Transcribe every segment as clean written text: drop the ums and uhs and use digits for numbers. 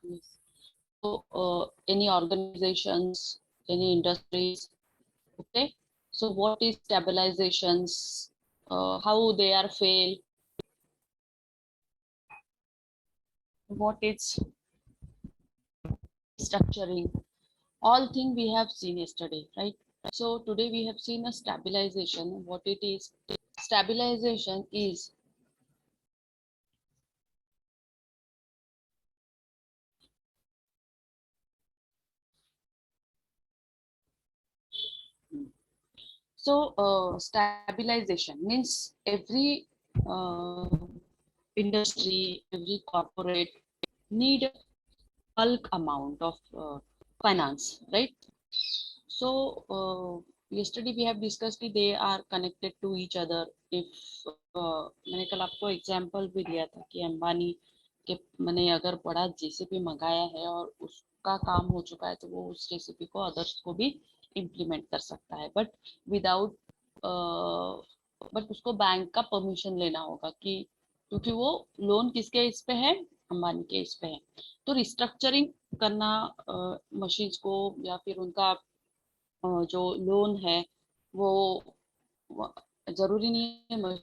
Yes. So any organizations, any industries, okay. So what is stabilizations? How they are fail? What is structuring? All thing we have seen yesterday, right? So today we have seen a stabilization. What it is? Stabilization is stabilization means every industry, every corporate need bulk amount of finance, right? So yesterday we have discussed कि they are connected to each other. If मैंने कल आपको example भी दिया था कि अंबानी के मैंने अगर बड़ा जेसीबी मंगाया है और उसका काम हो चुका है तो वो उस जेसीबी को अदर्स को भी इम्प्लीमेंट कर सकता है, बट विदाउट बट उसको बैंक का परमिशन लेना होगा कि क्योंकि वो लोन किसके इस पे है, अंबानी के इस पे है। तो रिस्ट्रक्चरिंग करना मशीन्स को या फिर उनका जो लोन है वो जरूरी नहीं है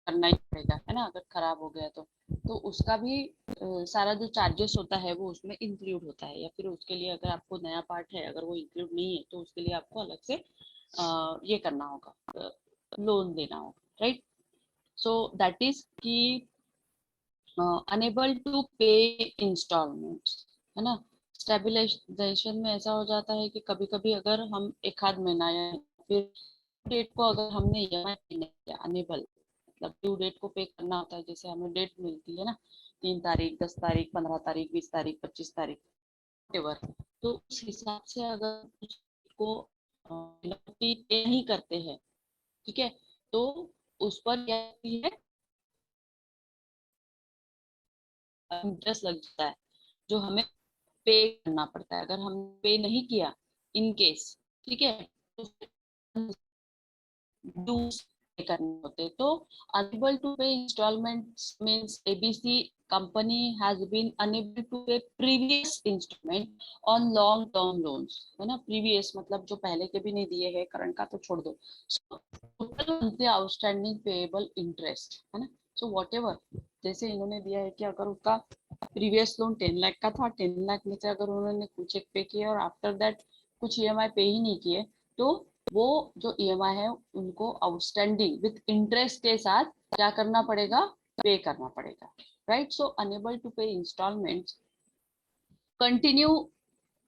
करना ही पड़ेगा, है ना, अगर खराब हो गया तो उसका भी सारा जो चार्जेस होता है वो उसमें इंक्लूड होता है, या फिर उसके लिए अगर आपको नया पार्ट है अगर वो इंक्लूड नहीं है तो उसके लिए आपको अलग से ये करना होगा, लोन देना होगा, राइट। सो दैट इज कि अनेबल टू पे इंस्टॉलमेंट्स, है ना। स्टेबलाइजेशन में ऐसा हो जाता है कि कभी कभी अगर हम एक आध महीना या फिर डेट को अगर हमने ईएमआई पे नहीं किया, अनेबल मतलब ड्यू डेट को पे करना होता है, जैसे हमें डेट मिलती है ना 3 तारीख, 10 तारीख, 15 तारीख, 20 तारीख, 25 तारीख, whatever, तो उस हिसाब से अगर उसको पे नहीं करते हैं, ठीक है, तो उस पर क्या है, इंटरेस्ट लग जाता है जो हमें पे करना पड़ता है। अगर हम पे नहीं किया इन केस, ठीक है, तो ड्यूज पे करने होते, तो unable to pay installments means ABC company has been unable to pay previous installment on long term loans, है ना। previous मतलब जो पहले के भी नहीं दिए हैं, करंट का तो छोड़ दो, total monthly outstanding payable interest, है ना। so whatever, जैसे इन्होंने दिया है कि अगर उसका प्रीवियस लोन 10 लाख का था, 10 लाख में से अगर उन्होंने कुछ एक पे किए और आफ्टर दैट कुछ ईएमआई पे ही नहीं किए, तो वो जो ईएमआई है उनको आउटस्टैंडिंग विथ इंटरेस्ट के साथ क्या करना पड़ेगा, पे करना पड़ेगा, right. So unable to pay installments, continue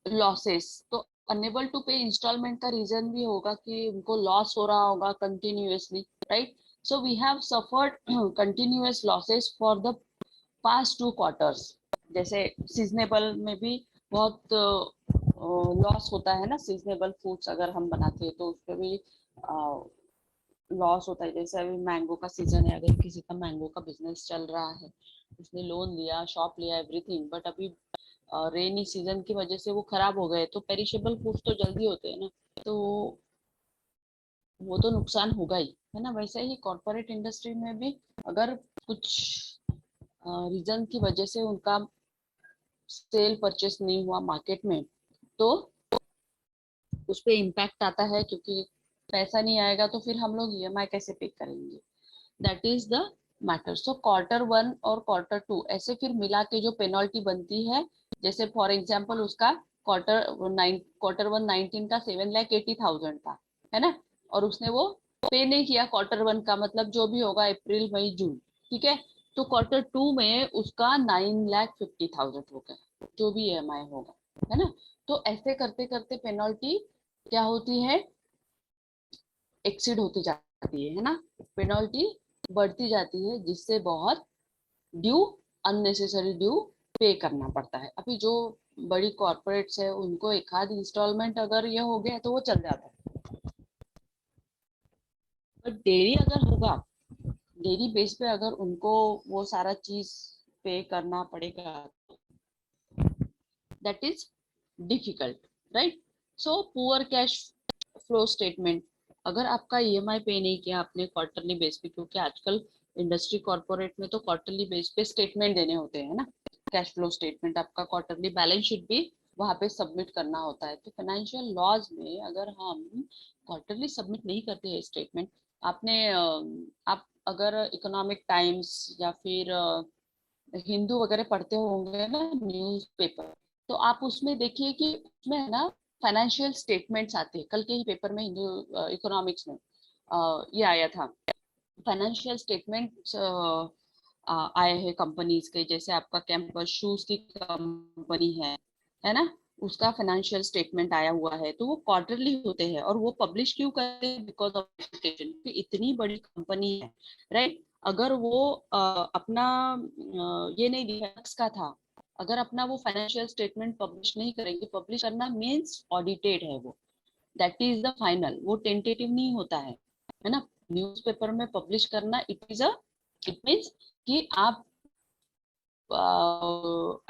losses, तो अनेबल टू पे इंस्टॉलमेंट का रीजन भी होगा कि उनको लॉस हो रहा होगा continuously, right. So we have suffered continuous losses for the past 2 quarters. जैसे सीजनेबल में भी बहुत लॉस होता है ना, सीजनेबल फूड्स अगर हम बनाते हैं तो उसमें भी लॉस होता है। जैसे अभी मैंगो का सीजन है, अगर किसी का मैंगो का बिजनेस चल रहा है, उसने लोन लिया, शॉप लिया, एवरीथिंग, बट अभी रेनी सीजन की वजह से वो खराब हो गए, तो पेरिशेबल फूड्स तो जल्दी होते हैं ना, तो वो तो नुकसान होगा ही, है ना। वैसे ही कॉर्पोरेट इंडस्ट्री में भी अगर कुछ रीजन की वजह से उनका सेल परचेस नहीं हुआ मार्केट में, तो उस पर इम्पैक्ट आता है, क्योंकि पैसा नहीं आएगा तो फिर हम लोग ईएमआई कैसे पे करेंगे, that is the matter. So Q1 और Q2 ऐसे फिर मिला के जो पेनल्टी बनती है, जैसे फॉर एग्जांपल उसका Q1 19 का 7,80,000 था, है ना, और उसने वो पे नहीं किया Q1 का, मतलब जो भी होगा अप्रैल मई जून, ठीक है, तो Q2 में उसका 9,50,000 हो गया, जो भी ईएमआई होगा, है ना। तो ऐसे करते करते पेनल्टी क्या होती है, एक्सीड होती जाती है ना, पेनल्टी बढ़ती जाती है, जिससे बहुत ड्यू, अननेसेसरी ड्यू पे करना पड़ता है। अभी जो बड़ी कॉर्पोरेट्स है उनको एक आध इंस्टॉलमेंट अगर ये हो गया तो वो चल जाता है, बट डेली अगर होगा, डेली बेस पे अगर उनको वो सारा चीज पे करना पड़ेगा, that is difficult, right. So poor cash flow statement, अगर आपका ईएमआई पे नहीं किया आपने क्वार्टरली बेस पे, क्योंकि आजकल इंडस्ट्री कॉर्पोरेट में तो क्वार्टरली बेस पे स्टेटमेंट देने होते हैं ना, कैश फ्लो स्टेटमेंट, आपका क्वार्टरली बैलेंस शीट भी वहां पे सबमिट करना होता है। तो फाइनेंशियल लॉज में अगर हम क्वार्टरली सबमिट नहीं करते हैं स्टेटमेंट, आपने आप अगर इकोनॉमिक टाइम्स या फिर हिंदू वगैरह पढ़ते होंगे ना न्यूज़पेपर, तो आप उसमें देखिए कि उसमें है ना फाइनेंशियल स्टेटमेंट्स आते हैं। कल के ही पेपर में हिंदू इकोनॉमिक्स में ये आया था, फाइनेंशियल स्टेटमेंट्स आए हैं कंपनीज के। जैसे आपका कैंपस शूज की कंपनी है ना, उसका फाइनेंशियल स्टेटमेंट आया हुआ है। तो वो क्वार्टरली होते हैं और वो पब्लिश क्यों करते हैं? बिकॉज ऑफ एजुकेशन, कि इतनी बड़ी कंपनी है, राइट। अगर वो अपना ये नहीं दिया का था, अगर अपना वो फाइनेंशियल स्टेटमेंट पब्लिश नहीं करेंगे, पब्लिश करना मीन्स ऑडिटेड है वो, दैट इज द फाइनल, वो टेंटेटिव नहीं होता है ना। न्यूज़पेपर में पब्लिश करना it is a, it means कि आप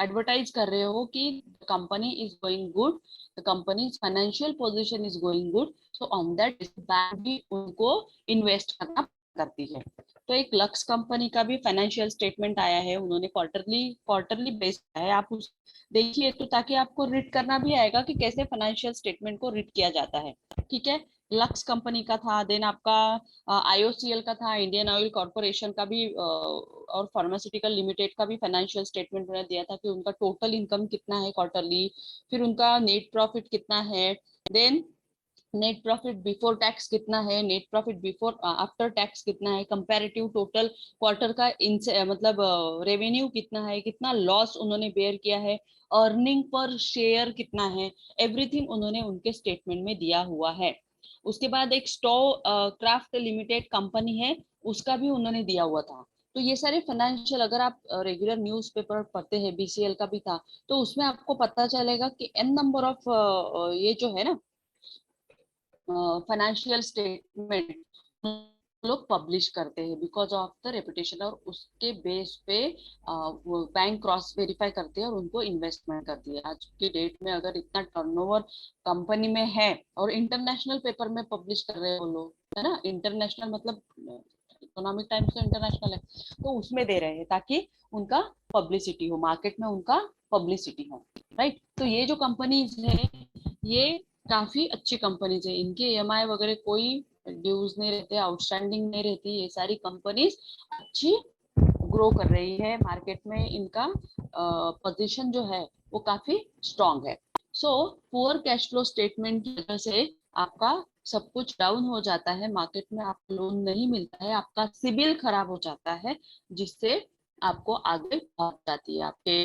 एडवर्टाइज कर रहे हो कि company is going good, the companies financial position is going good, so on that bank भी उनको इन्वेस्ट करना करती है। तो एक लक्स कंपनी का भी फाइनेंशियल स्टेटमेंट आया है, उन्होंने क्वार्टरली क्वार्टरली बेस्ड है। आप उस देखिए तो ताकि आपको रीड करना भी आएगा कि कैसे फाइनेंशियल स्टेटमेंट को रीड किया जाता है, ठीक है। लक्स कंपनी का था, देन आपका आईओसीएल का था, इंडियन ऑयल कॉर्पोरेशन का भी और फार्मास्यूटिकल लिमिटेड का भी फाइनेंशियल स्टेटमेंट उन्होंने दिया था कि उनका टोटल इनकम कितना है क्वार्टरली, फिर उनका नेट प्रॉफिट कितना है, then net profit before tax कितना है, net profit before after tax कितना है, कंपैरेटिव टोटल क्वार्टर का मतलब रेवेन्यू कितना है, कितना लॉस उन्होंने बेयर किया है, अर्निंग पर शेयर कितना है, एवरीथिंग उन्होंने उनके स्टेटमेंट में दिया हुआ है। उसके बाद एक स्टो क्राफ्ट लिमिटेड कंपनी है, उसका भी उन्होंने दिया हुआ था। तो ये सारे फाइनेंशियल, अगर आप रेगुलर न्यूज़पेपर पढ़ते हैं, बीसीएल का भी था, तो उसमें आपको पता चलेगा कि एन नंबर ऑफ ये जो है ना फाइनेंशियल स्टेटमेंट लोग पब्लिश करते हैं बिकॉज ऑफ द रेपुटेशन, और उसके बेस पे वो बैंक क्रॉस वेरीफाई करते हैं और उनको इन्वेस्टमेंट करती है। आज की डेट में अगर इतना टर्नओवर कंपनी में है और इंटरनेशनल पेपर में पब्लिश कर रहे हैं वो लोग, है ना, इंटरनेशनल मतलब इकोनॉमिक टाइम्स तो इंटरनेशनल है, तो उसमें दे रहे हैं ताकि उनका पब्लिसिटी हो, मार्केट में उनका पब्लिसिटी हो, राइट। तो ये जो कंपनीज है ये काफी अच्छी कंपनीज है, इनके ईएमआई वगैरह कोई ड्यूज नहीं रहते, आउटस्टैंडिंग नहीं रहती, ये सारी कंपनीज अच्छी ग्रो कर रही है मार्केट में, इनका पोजीशन जो है वो काफी स्ट्रांग है। So poor cash flow statement की वजह से आपका सब कुछ डाउन हो जाता है, मार्केट में आपको लोन नहीं मिलता है, आपका सिबिल खराब हो जाता है, जिससे आपको आगे बढ़ जाती है आपके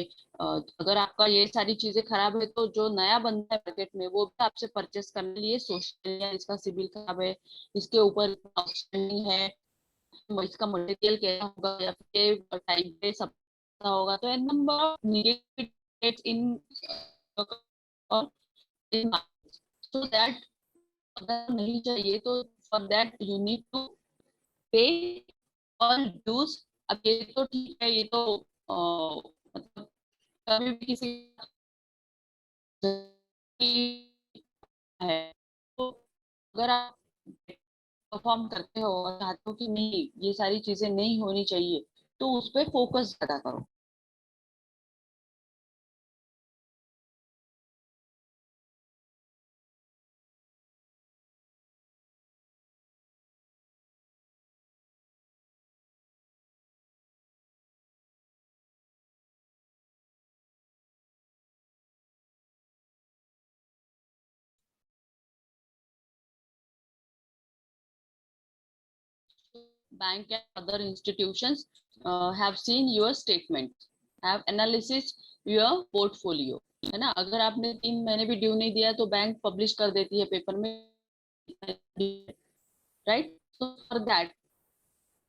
अगर आपका ये सारी चीजें खराब है तो जो नया बंदा है मार्केट में वो भी आपसे परचेस करने के लिए सोचते हैं, इसका सिबिल खराब है, इसके ऊपर आउटस्टैंडिंग है, इसका मटेरियल कैसा होगा या फिर टाइम पे सब होगा, तो N number of negative in और इन सो दैट अगर नहीं चाहिए तो for that you need to pay all dues. अब ये तो ठीक है, ये तो मतलब कभी भी किसी है, तो अगर आप परफॉर्म करते हो और चाहते हो कि नहीं ये सारी चीजें नहीं होनी चाहिए, तो उस पर फोकस ज्यादा करो। Bank and other institutions have seen your statement, have analysis your portfolio, है ना। अगर आपने 3 महीने भी ड्यू नहीं दिया तो बैंक पब्लिश कर देती है पेपर में, राइट। तो फॉर दैट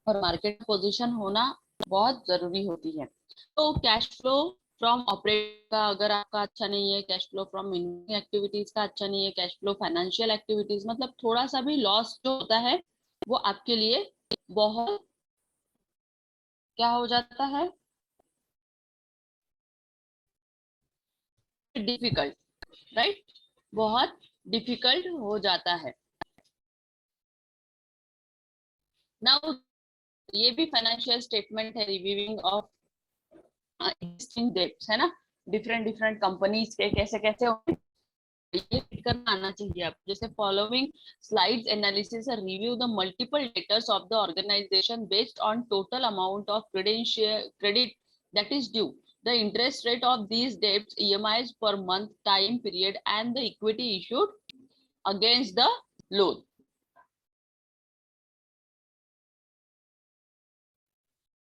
और मार्केट पोजीशन होना बहुत जरूरी होती है। तो कैश फ्लो फ्रॉम ऑपरेट का अगर आपका अच्छा नहीं है, cash flow from investing activities का अच्छा नहीं है, कैश फ्लो फाइनेंशियल एक्टिविटीज मतलब थोड़ा सा भी लॉस जो होता है वो आपके लिए बहुत क्या हो जाता है, डिफिकल्ट, राइट, बहुत डिफिकल्ट हो जाता है। नाउ ये भी फाइनेंशियल स्टेटमेंट है, रिव्यूइंग ऑफ एग्जिस्टिंग डेट्स है ना, डिफरेंट डिफरेंट कंपनीज के कैसे कैसे ये करना आना चाहिए आप। जैसे following slides analysis review the multiple debtors of the organization based on total amount of credit that is due, the interest rate of these debts, EMIs per month, time period, and the equity issued against the loan.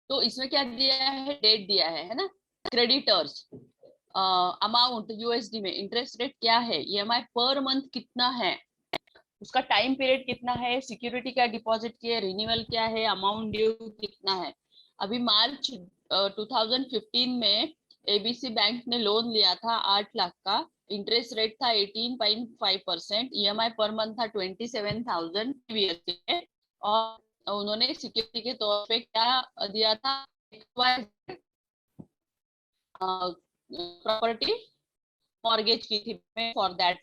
तो इसमें क्या दिया है, date दिया है ना, creditors, amount USD में, interest rate क्या है, ईएमआई पर मंथ कितना है, उसका टाइम पीरियड कितना है, सिक्योरिटी क्या डिपॉजिट की है, रिन्यूअल क्या है, अमाउंट ड्यू कितना है। अभी मार्च 2015 में एबीसी बैंक ने लोन लिया था 8 लाख का, इंटरेस्ट रेट था 18.5%, ईएमआई पर मंथ था 27,000 और उन्होंने सिक्योरिटी के तौर पे क्या दिया था, प्रॉपर्टी मॉर्गेज की थी फॉर दैट,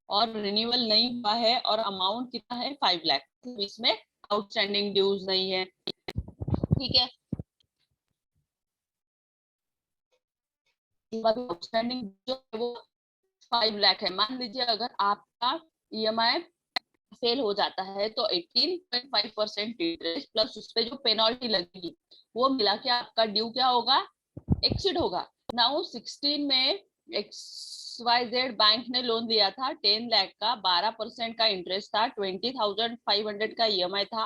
और रिन्यूअल नहीं हुआ है और अमाउंट कितना है 5 लाख, इसमें आउटस्टैंडिंग ड्यूज नहीं है, ठीक है। आउटस्टैंडिंग जो है वो 5 लाख है। मान लीजिए अगर आपका ईएमआई फेल हो जाता है तो 18.5% इंटरेस्ट प्लस उस पे जो पेनल्टी लगेगी वो मिला के आपका ड्यू क्या होगा, एक्सीड होगा। नाउ 16 में XYZ बैंक ने लोन दिया था 10 लाख का, 12% का इंटरेस्ट था, 20,500 का ईएमआई था,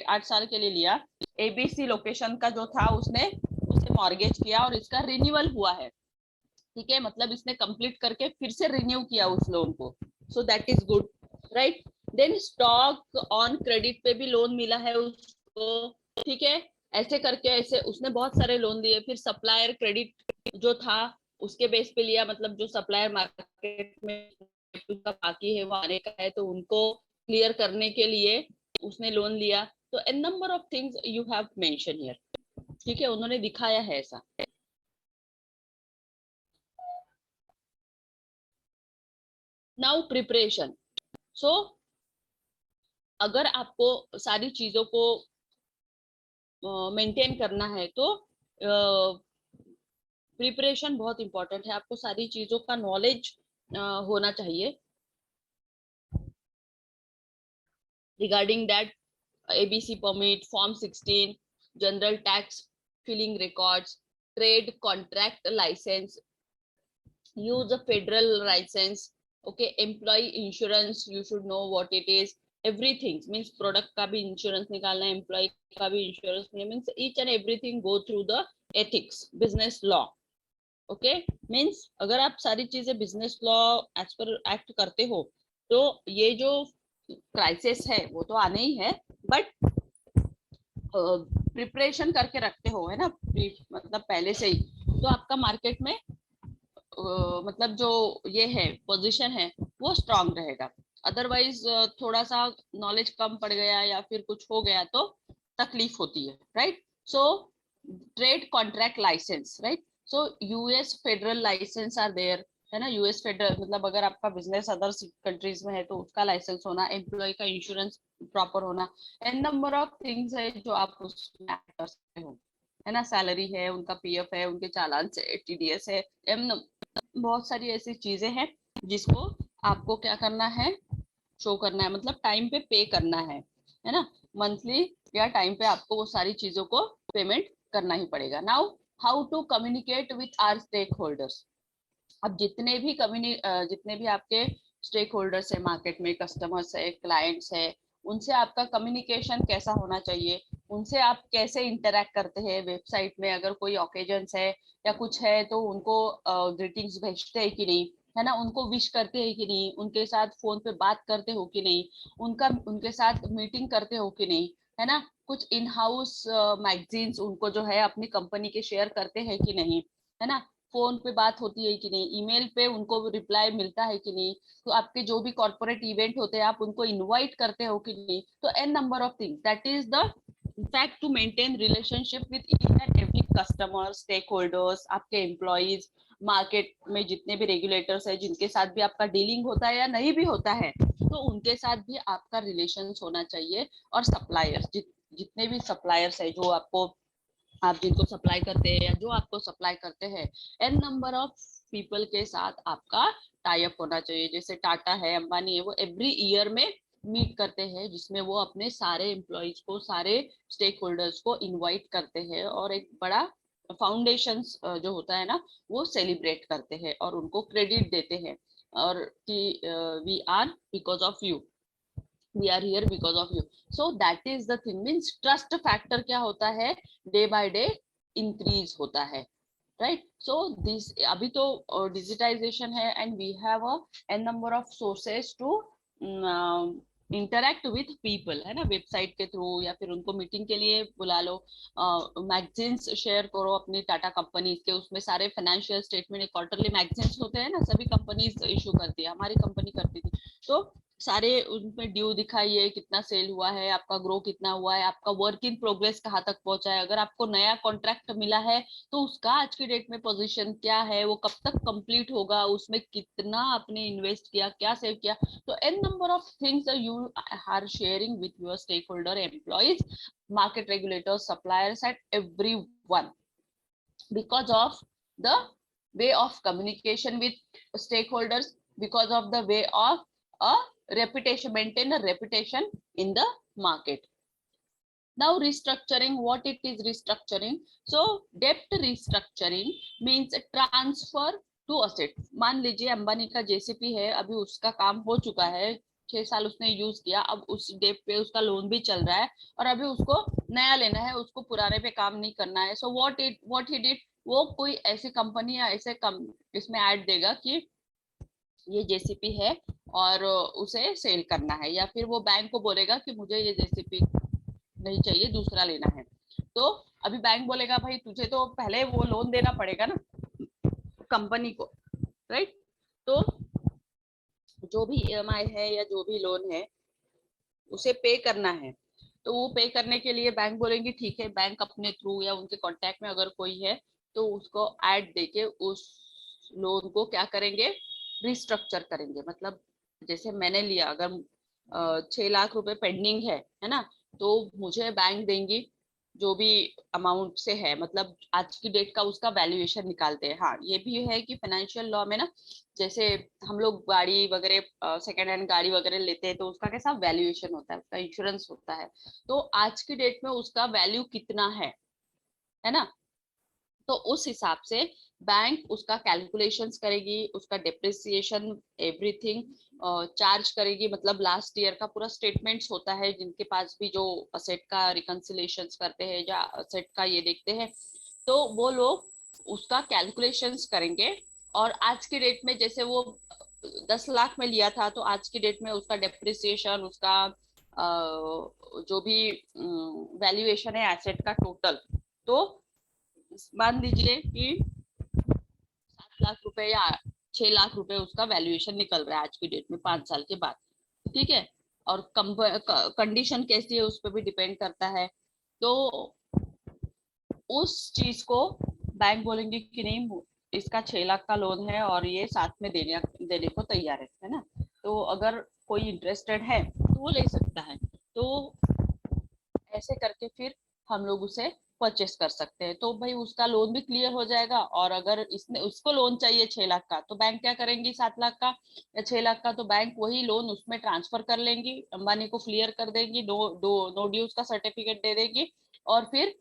8 साल के लिए लिया। एबीसी लोकेशन का जो था उसने उसे मॉर्गेज किया और इसका रिन्यूअल हुआ है, ठीक है, मतलब इसने कंप्लीट करके फिर से रिन्यू किया उस लोन को, so that is good, right. Then stock on credit पे भी लोन मिला है उसको, ठीक है, ऐसे करके ऐसे उसने बहुत सारे लोन दिए। फिर सप्लायर क्रेडिट जो था उसके बेस पे लिया, मतलब जो सप्लायर मार्केट में बाकी है वो आने का है तो उनको क्लियर करने के लिए उसने लोन लिया। तो N number of things you have mention here, ठीक है, उन्होंने दिखाया है ऐसा। नाउ प्रिपरेशन, सो अगर आपको सारी चीजों को मेंटेन करना है तो प्रिपरेशन बहुत इंपॉर्टेंट है, आपको सारी चीजों का नॉलेज होना चाहिए regarding that. ABC permit, form 16, general tax filing records, trade contract license, use a federal license, okay, employee insurance you should know what it is, everything means product का भी इंश्योरेंस निकालना है, एम्प्लॉय का भी insurance, means each and everything go through the ethics business law, okay. Means अगर आप सारी चीजें business law as per act करते हो तो ये जो क्राइसिस है वो तो आने ही है, बट प्रिपरेशन करके रखते हो है ना, मतलब पहले से ही, तो आपका मार्केट में मतलब जो ये है पोजीशन है वो स्ट्रांग रहेगा। अदरवाइज थोड़ा सा नॉलेज कम पड़ गया या फिर कुछ हो गया तो तकलीफ होती है, right. So trade contract license, right, so US federal license are there, है ना, यूएस फेडरल मतलब अगर आपका बिजनेस अदर कंट्रीज में है तो उसका लाइसेंस होना, एम्प्लॉय का इंश्योरेंस प्रॉपर होना, एन नंबर ऑफ थिंग्स है जो आप उसमें कर सकते हो, है ना, सैलरी है, उनका पीएफ है, उनके चालान से टीडीएस है, बहुत सारी ऐसी चीजें हैं जिसको आपको क्या करना है, शो करना है, मतलब टाइम पे पे करना है ना, मंथली या टाइम पे आपको वो सारी चीजों को पेमेंट करना ही पड़ेगा। Now how to communicate with our stake holders, अब जितने भी आपके स्टेक होल्डर्स है मार्केट में, कस्टमर्स है, क्लाइंट्स है, उनसे आपका कम्युनिकेशन कैसा होना चाहिए, उनसे आप कैसे इंटरेक्ट करते हैं वेबसाइट में, अगर कोई ओकेजन्स है या कुछ है तो उनको ग्रीटिंग्स भेजते हैं कि नहीं, है ना, उनको विश करते हैं कि नहीं, उनके साथ फोन पे बात करते हो कि नहीं, उनके साथ मीटिंग करते हो कि नहीं, है ना, कुछ इन हाउस मैगजीन्स उनको जो है अपनी कंपनी के शेयर करते हैं कि नहीं, है ना, फोन पे बात होती है कि नहीं, ईमेल पे उनको रिप्लाई मिलता है कि नहीं, तो आपके जो भी कॉर्पोरेट इवेंट होते हैं आप उनको इनवाइट करते हो कि नहीं, तो N number of things, that is the fact to maintain relationship with each and every customer, stake holders, आपके एम्प्लॉइज, मार्केट में जितने भी रेगुलेटर्स है जिनके साथ भी आपका डीलिंग होता है या नहीं भी होता है तो उनके साथ भी आपका रिलेशन होना चाहिए। और सप्लायर्स, जितने भी सप्लायर्स है जो आपको आप जिनको सप्लाई करते हैं या जो आपको सप्लाई करते हैं, एन नंबर ऑफ पीपल के साथ आपका टाई अप होना चाहिए। जैसे टाटा है, अंबानी है, वो एवरी ईयर में मीट करते हैं, जिसमें वो अपने सारे एम्प्लॉयज को, सारे स्टेक होल्डर्स को इनवाइट करते हैं और एक बड़ा फाउंडेशन जो होता है ना, वो सेलिब्रेट करते हैं और उनको क्रेडिट देते हैं, और कि we are because of you, we are here because of you. So that is the thing, means trust factor क्या होता है, डे बाय डे इंक्रीज होता है, राइट। सो दिस, अभी तो डिजिटाइजेशन है and we have a an number of sources to interact with people, है ना, वेबसाइट के थ्रू या फिर उनको मीटिंग के लिए बुला लो, मैगजीन्स शेयर करो अपनी टाटा कंपनी के, उसमें सारे फाइनेंशियल स्टेटमेंट, क्वार्टरली मैगजीन्स होते हैं ना, सभी कंपनीज इशू करती है, हमारी कंपनी करती थी। तो सारे उनमें ड्यू दिखाइए, कितना सेल हुआ है, आपका ग्रो कितना हुआ है, आपका वर्क इन प्रोग्रेस कहाँ तक पहुंचा है, अगर आपको नया कॉन्ट्रैक्ट मिला है तो उसका आज की डेट में पोजीशन क्या है, वो कब तक कंप्लीट होगा, उसमें कितना आपने इन्वेस्ट किया, क्या सेव किया। तो N number of things you are sharing with your stake holder, employees, market regulators, suppliers and everyone, because of the way of communication with stakeholders, because of the way of a reputation, maintain a reputation in the market. Now restructuring, what it is restructuring? So debt restructuring means transfer to asset। मान लीजिए अंबानी का JCB है, अभी उसका काम हो चुका है, 6 साल उसने यूज किया, अब उस डेट पे उसका लोन भी चल रहा है और अभी उसको नया लेना है, उसको पुराने पे काम नहीं करना है। सो व्हाट ही डिड, वो कोई ऐसी कंपनी या ऐसे इसमें ऐड देगा कि ये जेसीपी है और उसे सेल करना है, या फिर वो बैंक को बोलेगा कि मुझे ये जेसीपी नहीं चाहिए, दूसरा लेना है। तो अभी बैंक बोलेगा भाई तुझे तो पहले वो लोन देना पड़ेगा ना कंपनी को, राइट। तो जो भी ईएमआई है या जो भी लोन है उसे पे करना है, तो वो पे करने के लिए बैंक बोलेंगे ठीक है, बैंक अपने थ्रू या उनके कांटेक्ट में अगर कोई है तो उसको ऐड देके उस लोन को क्या करेंगे, रिस्ट्रक्चर करेंगे। मतलब जैसे मैंने लिया, अगर 6 लाख रुपए पेंडिंग है ना, तो मुझे बैंक देंगी जो भी अमाउंट से है, मतलब आज की डेट का उसका वैल्यूएशन निकालते हैं। हाँ, ये भी है कि फाइनेंशियल लॉ में ना, जैसे हम लोग गाड़ी वगैरह, सेकेंड हैंड गाड़ी वगैरह लेते हैं तो उसका कैसा वैल्यूएशन होता है, उसका इंश्योरेंस होता है, तो आज की डेट में उसका वैल्यू कितना है ना, तो उस हिसाब से बैंक उसका कैलकुलेशंस करेगी, उसका डेप्रिसिएशन एवरीथिंग चार्ज करेगी। मतलब लास्ट ईयर का पूरा स्टेटमेंट्स होता है, जिनके पास भी जो असेट का रिकंसिलेशंस करते हैं या असेट का ये देखते हैं, तो वो लोग उसका कैलकुलेशंस करेंगे। और आज की डेट में जैसे वो 10 लाख में लिया था, तो आज की डेट में उसका डेप्रिसिएशन, उसका जो भी वैल्यूएशन है एसेट का टोटल, तो मान लीजिए कि 7 लाख रुपए या 6 लाख रुपए उसका वैल्यूएशन निकल रहा है आज की डेट में, 5 साल के बाद, ठीक है। और कंडीशन कैसी है उस पर भी डिपेंड करता है। तो उस चीज को बैंक बोलेंगे कि नहीं, इसका 6 लाख का लोन है और ये साथ में देने को तैयार है ना, तो अगर कोई इंटरेस्टेड है तो वो ले सकता है। तो ऐसे करके फिर हम लोग उसे परचेस कर सकते हैं, तो भाई उसका लोन भी क्लियर हो जाएगा। और अगर इसने उसको लोन चाहिए 6 लाख का, तो बैंक क्या करेंगी, 7 लाख का या 6 लाख का, तो बैंक वही लोन उसमें ट्रांसफर कर लेंगी, अंबानी को क्लियर कर देंगी, नो ड्यूज का सर्टिफिकेट दे देगी, और फिर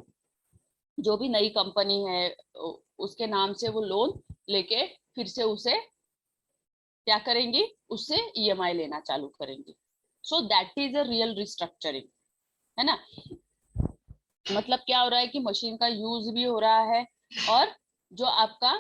जो भी नई कंपनी है उसके नाम से वो लोन लेके फिर से उसे क्या करेंगी, उससे ईएमआई लेना चालू करेंगी। सो that is a real restructuring, है ना। मतलब क्या हो रहा है कि मशीन का यूज भी हो रहा है, और जो आपका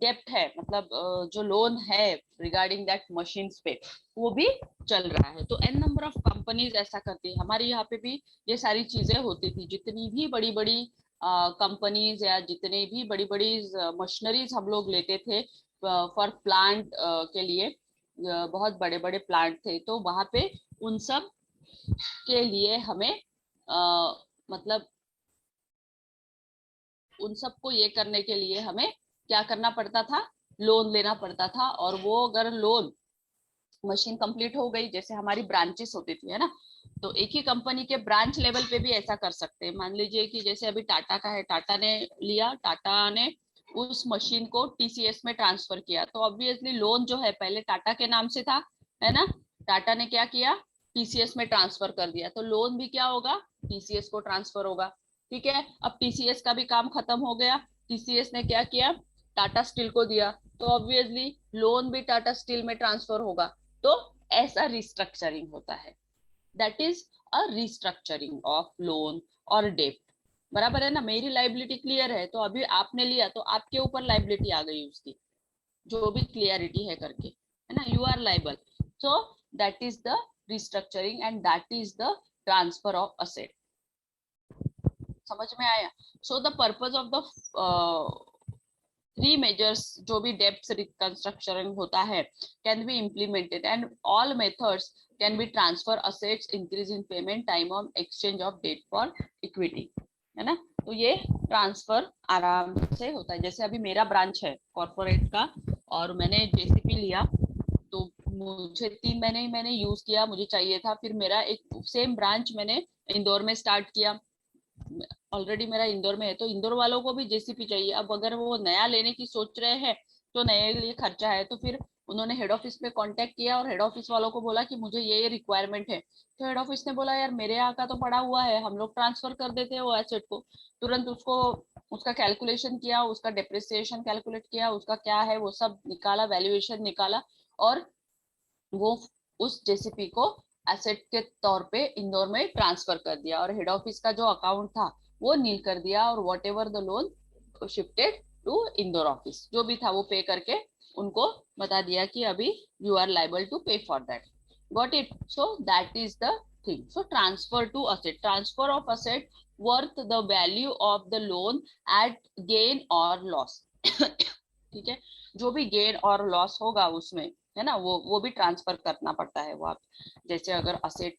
डेप्ट है, मतलब जो लोन है रिगार्डिंग दैट मशीन्स पे, वो भी चल रहा है। तो एन नंबर ऑफ कंपनीज ऐसा करती है। हमारे यहाँ पे भी ये सारी चीजें होती थी, जितनी भी बड़ी बड़ी कंपनीज या जितने भी बड़ी बड़ी मशीनरीज हम लोग लेते थे फॉर प्लांट के लिए, बहुत बड़े बड़े प्लांट थे, तो वहां पे उन सब के लिए हमें मतलब उन सबको ये करने के लिए हमें क्या करना पड़ता था, लोन लेना पड़ता था। और वो अगर लोन मशीन कंप्लीट हो गई, जैसे हमारी ब्रांचेस होती थी, है ना, तो एक ही कंपनी के ब्रांच लेवल पे भी ऐसा कर सकते हैं। मान लीजिए कि जैसे अभी टाटा का है, टाटा ने लिया, टाटा ने उस मशीन को टीसीएस में ट्रांसफर किया, तो ऑब्वियसली लोन जो है पहले टाटा के नाम से था, है ना, टाटा ने क्या किया, टीसीएस में ट्रांसफर कर दिया, तो लोन भी क्या होगा, टीसीएस को ट्रांसफर होगा। ठीक है, अब टीसीएस का भी काम खत्म हो गया, टीसीएस ने क्या किया, टाटा स्टील को दिया, तो ऑब्वियसली लोन भी टाटा स्टील में ट्रांसफर होगा। तो ऐसा रिस्ट्रक्चरिंग होता है, that is a restructuring of loan और डेप्ट। बराबर है ना, मेरी लाइबिलिटी क्लियर है, तो अभी आपने लिया तो आपके ऊपर लाइबिलिटी आ गई उसकी, जो भी क्लियरिटी है करके, है ना, you are liable. So that is the restructuring and that is the transfer of asset. समझ में आया? So the purpose of the three measures जो भी डेप्थ रिकंस्ट्रक्शन होता है can be implemented and all methods can be transfer assets, increase in payment time on exchange of debt for equity, है ना। तो ये ट्रांसफर आराम से होता है। जैसे अभी मेरा ब्रांच है कॉर्पोरेट का और मैंने जेसीपी लिया, तो मुझे 3 महीने ही मैंने यूज किया, मुझे चाहिए था, फिर मेरा एक सेम ब्रांच मैंने इंदौर में स्टार्ट किया, ऑलरेडी मेरा इंदौर में है, तो इंदौर वालों को भी जेसीपी चाहिए। अब अगर वो नया लेने की सोच रहे हैं तो नए लिए खर्चा है, तो फिर उन्होंने हेड ऑफिस में कांटेक्ट किया और हेड ऑफिस वालों को बोला कि मुझे ये रिक्वायरमेंट है, तो हेड ऑफिस ने बोला यार मेरे यहाँ का तो पड़ा हुआ है, हम लोग ट्रांसफर कर देते हैं वो एसेट को। तुरंत उसको उसका कैलकुलेशन किया, उसका डेप्रिसिएशन कैलकुलेट किया, उसका क्या है वो सब निकाला, वैल्यूएशन निकाला, और वो उस जेसीपी को एसेट के तौर पे इंदौर में ट्रांसफर कर दिया, और हेड ऑफिस का जो अकाउंट था वो नील कर दिया, और whatever the loan shifted to Indore office, जो भी था वो पे करके उनको बता दिया कि अभी you are liable to pay for that. Got it? So that is the thing. So transfer to asset, transfer of asset worth the value of the loan at gain और लॉस। ठीक है, जो भी गेन और loss होगा उसमें, है ना, वो भी ट्रांसफर करना पड़ता है। वो आप जैसे अगर असेट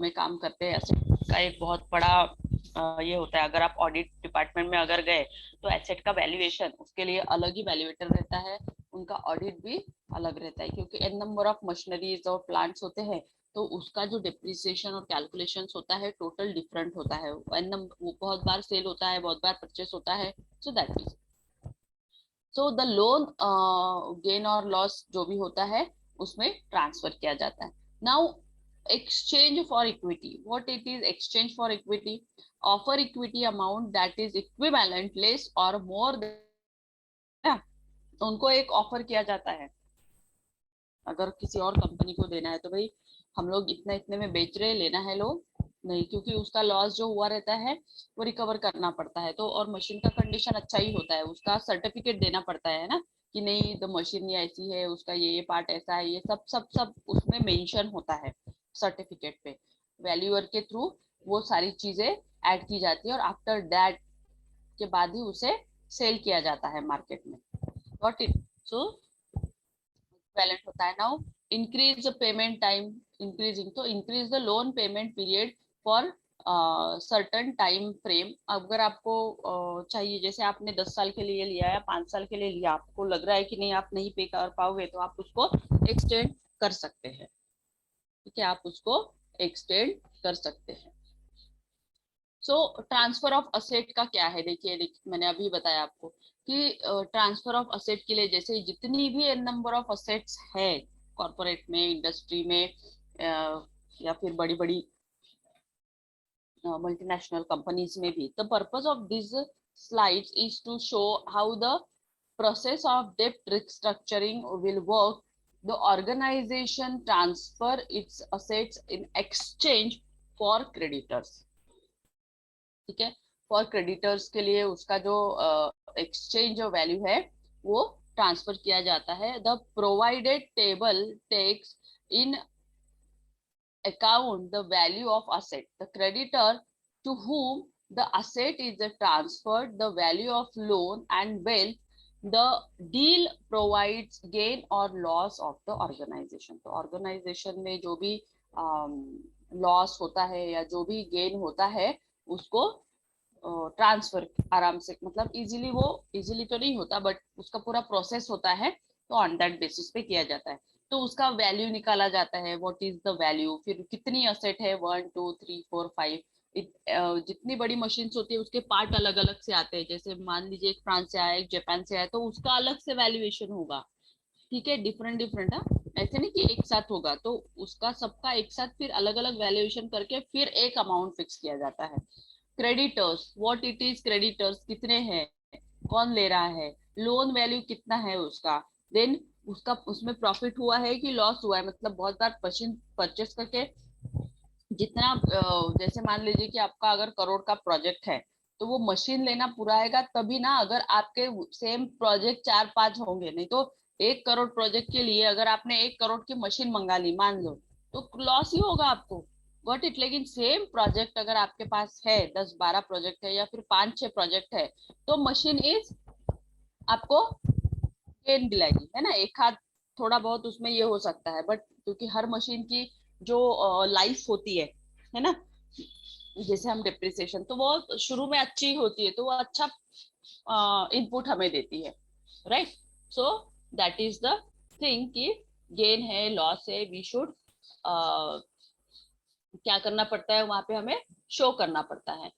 में काम करते हैं, असेट का एक बहुत बड़ा ये होता है, अगर आप ऑडिट डिपार्टमेंट में अगर गए तो एसेट का वैल्यूएशन, उसके लिए अलग ही वैल्यूएटर रहता है, उनका ऑडिट भी अलग रहता है, क्योंकि एन नंबर ऑफ मशीनरीज और प्लांट्स होते हैं, तो उसका जो डिप्रिसिएशन और कैलकुलेशन होता है टोटल डिफरेंट होता है। एन नंबर, वो बहुत बार सेल होता है, बहुत बार परचेस होता है। सो that is, so the loan gain और लॉस जो भी होता है उसमें ट्रांसफर किया जाता है। Now exchange for equity, what it is exchange for equity? Offer equity amount that is equivalent less और मोर, उनको एक ऑफर किया जाता है। अगर किसी और कंपनी को देना है तो भाई हम लोग इतना इतने में बेच रहे, लेना है लो, नहीं, क्योंकि उसका लॉस जो हुआ रहता है वो रिकवर करना पड़ता है। तो और मशीन का कंडीशन अच्छा ही होता है, उसका सर्टिफिकेट देना पड़ता है ना, कि नहीं द मशीन ये ऐसी है, उसका ये पार्ट ऐसा है, ये सब सब सब उसमें मेंशन होता है सर्टिफिकेट पे। वैल्यूअर के थ्रू वो सारी चीजें ऐड की जाती है, और आफ्टर दैट के बाद ही उसे सेल किया जाता है मार्केट में। Got it? सो वैलेंट होता है। Now increase payment time, increasing, तो increase the loan payment period for certain time frame. अगर आपको चाहिए, जैसे आपने 10 साल के लिए लिया या 5 साल के लिए लिया, आपको लग रहा है कि नहीं आप नहीं पे कर पाओगे, तो आप उसको एक्सटेंड कर सकते हैं। ठीक है, आप उसको एक्सटेंड कर सकते हैं। सो ट्रांसफर ऑफ असेट का क्या है, देखिए मैंने अभी बताया आपको कि ट्रांसफर ऑफ असेट के लिए जैसे जितनी भी एन नंबर ऑफ असेट्स है कॉर्पोरेट में, इंडस्ट्री में, या फिर बड़ी बड़ी मल्टीनेशनल कंपनीज में भी, the purpose of this slides is to show how the process of debt restructuring will work. The organization transfer its assets in exchange for creditors. ठीक है, फॉर क्रेडिटर्स के लिए उसका जो एक्सचेंज वैल्यू है वो ट्रांसफर किया जाता है। The provided table takes in account the value of asset, the creditor to whom the asset is transferred, the value of loan and wealth, the deal provides gain or loss of the organization. तो organisation में जो भी loss होता है या जो भी gain होता है उसको ट्रांसफर आराम से, मतलब इजीली, वो इजीली तो नहीं होता बट उसका पूरा प्रोसेस होता है, तो ऑन दैट बेसिस पे किया जाता है। तो उसका वैल्यू निकाला जाता है, व्हाट इज द वैल्यू, फिर कितनी असेट है, 1 2 3 4 5, जितनी बड़ी मशीन्स होती है उसके पार्ट अलग अलग से आते हैं, जैसे मान लीजिए एक फ्रांस से आया, एक जापान से आया, तो उसका अलग से वैल्यूएशन होगा, ठीक है, डिफरेंट डिफरेंट। हाँ, ऐसे नहीं कि एक साथ होगा, तो उसका सबका एक साथ फिर अलग अलग वैल्यूएशन करके फिर एक अमाउंट फिक्स किया जाता है। Creditors, what it is, creditors कितने हैं, कौन ले रहा है, लोन वैल्यू कितना है उसका, देन उसका उसमें प्रॉफिट हुआ है कि लॉस हुआ है, मतलब बहुत बार मशीन परचेस करके जितना जैसे मान लीजिए कि आपका अगर करोड़ का प्रोजेक्ट है, तो वो मशीन लेना पूरा आएगा तभी ना, अगर आपके सेम प्रोजेक्ट 4 5 होंगे, नहीं तो 1 करोड़ प्रोजेक्ट के लिए अगर आपने 1 करोड़ की मशीन मंगा ली मान लो, तो लॉस ही होगा आपको, गॉट इट। लेकिन सेम प्रोजेक्ट अगर आपके पास है, 10 12 प्रोजेक्ट है या फिर 5 6 प्रोजेक्ट है, तो मशीन इज आपको गेन दिलाएगी, है ना। एक हाथ थोड़ा बहुत उसमें ये हो सकता है, बट क्योंकि हर मशीन की जो लाइफ होती है ना, जैसे हम डिप्रिसिएशन, तो वो शुरू में अच्छी होती है, तो वो अच्छा इनपुट हमें देती है, right. So that is the thing कि गेन है, लॉस है, वी शुड क्या करना पड़ता है, वहां पे हमें शो करना पड़ता है।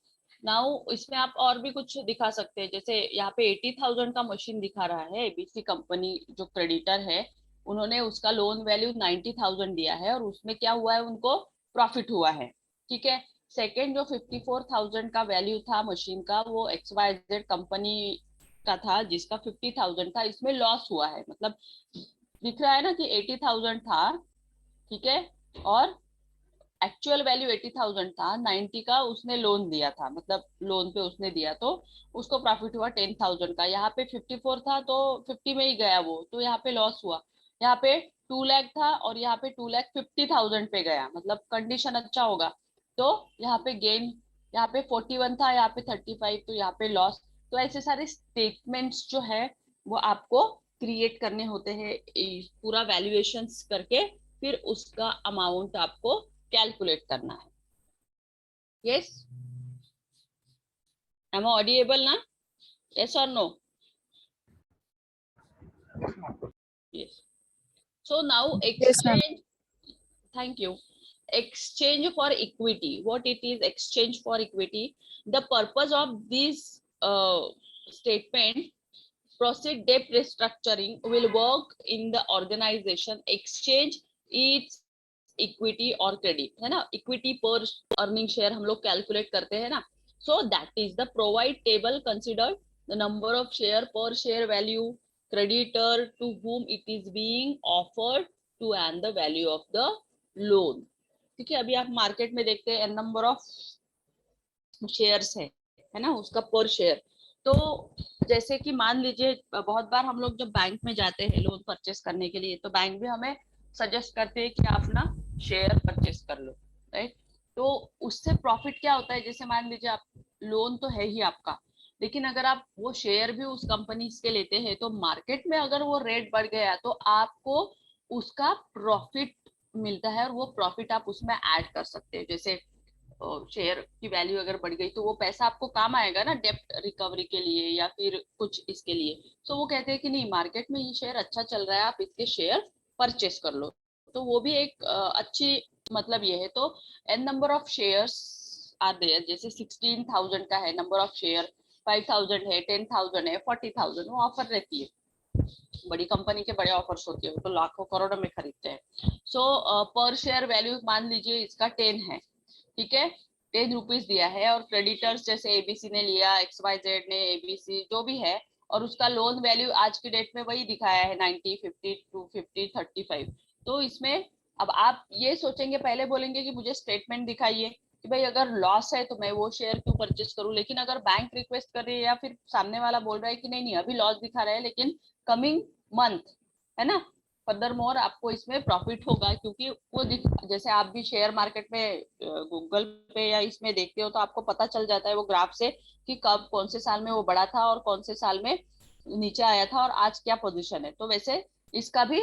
नाउ इसमें आप और भी कुछ दिखा सकते हैं, जैसे यहाँ पे 80,000 का मशीन दिखा रहा है, एबीसी कंपनी जो क्रेडिटर है, उन्होंने उसका लोन वैल्यू 90,000 दिया है और उसमें क्या हुआ है, उनको प्रॉफिट हुआ है, ठीक है। सेकेंड जो 54,000 का वैल्यू था मशीन का, वो XYZ कंपनी का था जिसका 50,000 था, इसमें लॉस हुआ है, मतलब दिख रहा है ना कि 80,000 था, ठीक है, और एक्चुअल वैल्यू 80,000 था, 90 का उसने लोन दिया था, मतलब लोन पे उसने दिया, तो उसको प्रॉफिट हुआ 10,000 का। यहाँ पे 54 था तो 50 में ही गया वो, तो यहाँ पे लॉस हुआ। यहाँ पे 2 लाख था और यहाँ पे 2,50,000 पे गया, मतलब कंडीशन अच्छा होगा तो यहाँ पे गेन, यहाँ पे 41 था, यहाँ पे 35, तो यहाँ पे लॉस। तो ऐसे सारे स्टेटमेंट्स जो है वो आपको क्रिएट करने होते हैं, पूरा वैल्यूएशन करके फिर उसका अमाउंट आपको कैलकुलेट करना है। यस, एम ऑडिएबल ना, यस और no? Yes. So now Yes, ma'am. exchange, thank you. Exchange for equity, what it is, exchange for equity, the purpose of this statement, proceed debt restructuring will work in the organization, exchange its equity और credit, है ना, equity पर earning share हम लोग calculate करते हैं ना। So that is the provide table consider the number of share per share value, creditor to whom it is being offered to and the value of the loan, ठीक है। अभी आप market में देखते हैं नंबर ऑफ शेयर्स है ना, उसका पर शेयर। तो जैसे कि मान लीजिए बहुत बार हम लोग जब बैंक में जाते हैं लोन परचेस करने के लिए, तो बैंक भी हमें सजेस्ट करते हैं कि आप ना शेयर परचेस कर लो, राइट। तो उससे प्रॉफिट क्या होता है, जैसे मान लीजिए आप, लोन तो है ही आपका, लेकिन अगर आप वो शेयर भी उस कंपनी के लेते हैं, तो मार्केट में अगर वो रेट बढ़ गया तो आपको उसका प्रॉफिट मिलता है, और वो प्रॉफिट आप उसमें ऐड कर सकते हैं। जैसे शेयर की वैल्यू अगर बढ़ गई तो वो पैसा आपको काम आएगा ना, डेप्ट रिकवरी के लिए या फिर कुछ इसके लिए। तो वो कहते हैं कि नहीं, मार्केट में ये शेयर अच्छा चल रहा है, आप इसके शेयर परचेस कर लो। तो वो भी एक अच्छी मतलब ये है। तो N number of shares are there, जैसे 16,000 का है नंबर ऑफ शेयर, 5,000 है, 10,000 है, 40,000, वो ऑफर रहती है, बड़ी कंपनी के बड़े ऑफर्स होते हैं, वो तो लाखों करोड़ों में खरीदते हैं। सो पर शेयर वैल्यू मान लीजिए इसका 10 है, ठीक है, 10 रुपीज दिया है, और क्रेडिटर्स जैसे एबीसी ने लिया, XYZ ने, एबीसी जो भी है, और उसका लोन वैल्यू आज की डेट में वही दिखाया है 90 50 250 35। तो इसमें अब आप ये सोचेंगे, पहले बोलेंगे कि मुझे स्टेटमेंट दिखाइए कि भाई अगर लॉस है तो मैं वो शेयर क्यों परचेस करूं, लेकिन अगर बैंक रिक्वेस्ट कर रही है या फिर सामने वाला बोल रहा है कि नहीं नहीं अभी लॉस दिखा रहा है लेकिन कमिंग मंथ, है ना, फर्दर मोर आपको इसमें प्रॉफिट होगा, क्योंकि वो जैसे आप भी शेयर मार्केट में गूगल पे या इसमें देखते हो तो आपको पता चल जाता है वो ग्राफ से कि कब कौन से साल में वो बढ़ा था और कौन से साल में नीचे आया था और आज क्या पोजीशन है। तो वैसे इसका भी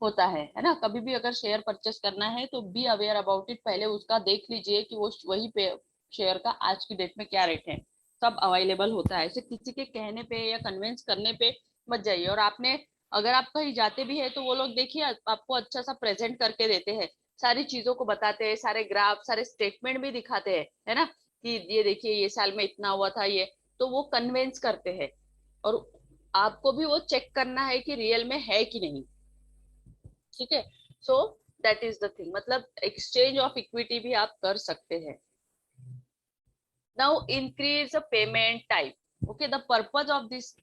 होता है ना। कभी भी अगर शेयर परचेस करना है तो बी अवेयर अबाउट इट, पहले उसका देख लीजिए कि वो वही पे शेयर का आज की डेट में क्या रेट है, सब अवेलेबल होता है। ऐसे किसी के कहने पे या कन्विंस करने पे मत जाइए। और आपने अगर आप कहीं जाते भी है तो वो लोग देखिए आपको अच्छा सा प्रेजेंट करके देते हैं, सारी चीजों को बताते हैं, सारे ग्राफ सारे स्टेटमेंट भी दिखाते हैं, है ना, कि ये देखिए ये साल में इतना हुआ था ये, तो वो कन्वेंस करते हैं। और आपको भी वो चेक करना है कि रियल में है कि नहीं, ठीक है। सो दैट इज द थिंग, मतलब एक्सचेंज ऑफ इक्विटी भी आप कर सकते हैं। Now increase payment time, okay, the purpose of this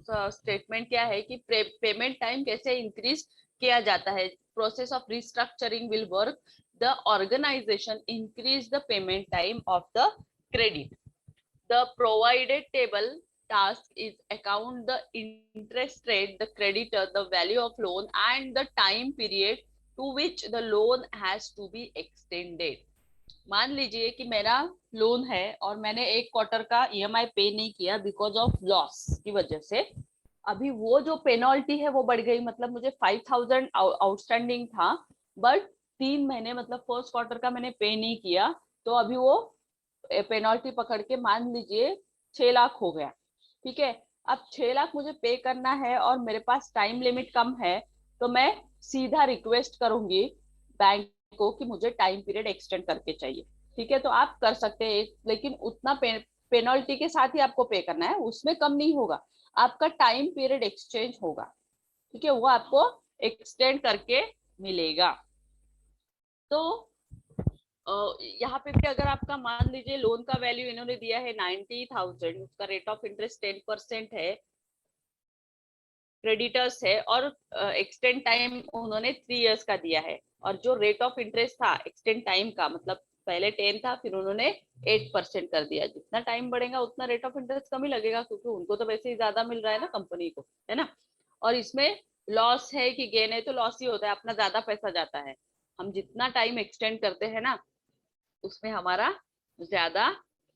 statement क्या है कि पेमेंट टाइम कैसे इंक्रीज किया जाता है। Process of restructuring will work the organisation increase the payment time of the credit. The provided table task is account the interest rate, the creditor, the value of loan, and the time period to which the loan has to be extended. मान लीजिए कि मेरा loan है और मैंने एक quarter का EMI पे नहीं किया बिकॉज ऑफ लॉस की वजह से, अभी वो जो पेनल्टी है वो बढ़ गई, मतलब मुझे 5,000 आउटस्टैंडिंग था, बट 3 महीने मतलब फर्स्ट क्वार्टर का मैंने पे नहीं किया, तो अभी वो पेनल्टी पकड़ के मान लीजिए 6 लाख हो गया, ठीक है। अब 6 लाख मुझे पे करना है और मेरे पास टाइम लिमिट कम है, तो मैं सीधा रिक्वेस्ट करूंगी बैंक को कि मुझे टाइम पीरियड एक्सटेंड करके चाहिए, ठीक है। तो आप कर सकते हैं, लेकिन उतना पेनल्टी के साथ ही आपको पे करना है, उसमें कम नहीं होगा, आपका टाइम पीरियड एक्सचेंज होगा, ठीक है, वो आपको एक्सटेंड करके मिलेगा। तो यहाँ पे भी अगर आपका मान लीजिए लोन का वैल्यू इन्होंने दिया है 90,000, उसका रेट ऑफ इंटरेस्ट 10% है, क्रेडिटर्स है, और एक्सटेंड टाइम उन्होंने 3 इयर्स का दिया है, और जो रेट ऑफ इंटरेस्ट था एक्सटेंड टाइम का, मतलब पहले 10 था फिर उन्होंने 8% कर दिया, जितना टाइम बढ़ेगा उतना रेट ऑफ इंटरेस्ट कम ही लगेगा, क्योंकि उनको तो वैसे ही ज्यादा मिल रहा है ना कंपनी को, है ना। और इसमें लॉस है कि गेन है, तो लॉस ही होता है, अपना ज्यादा पैसा जाता है, हम जितना टाइम एक्सटेंड करते हैं ना उसमें हमारा ज्यादा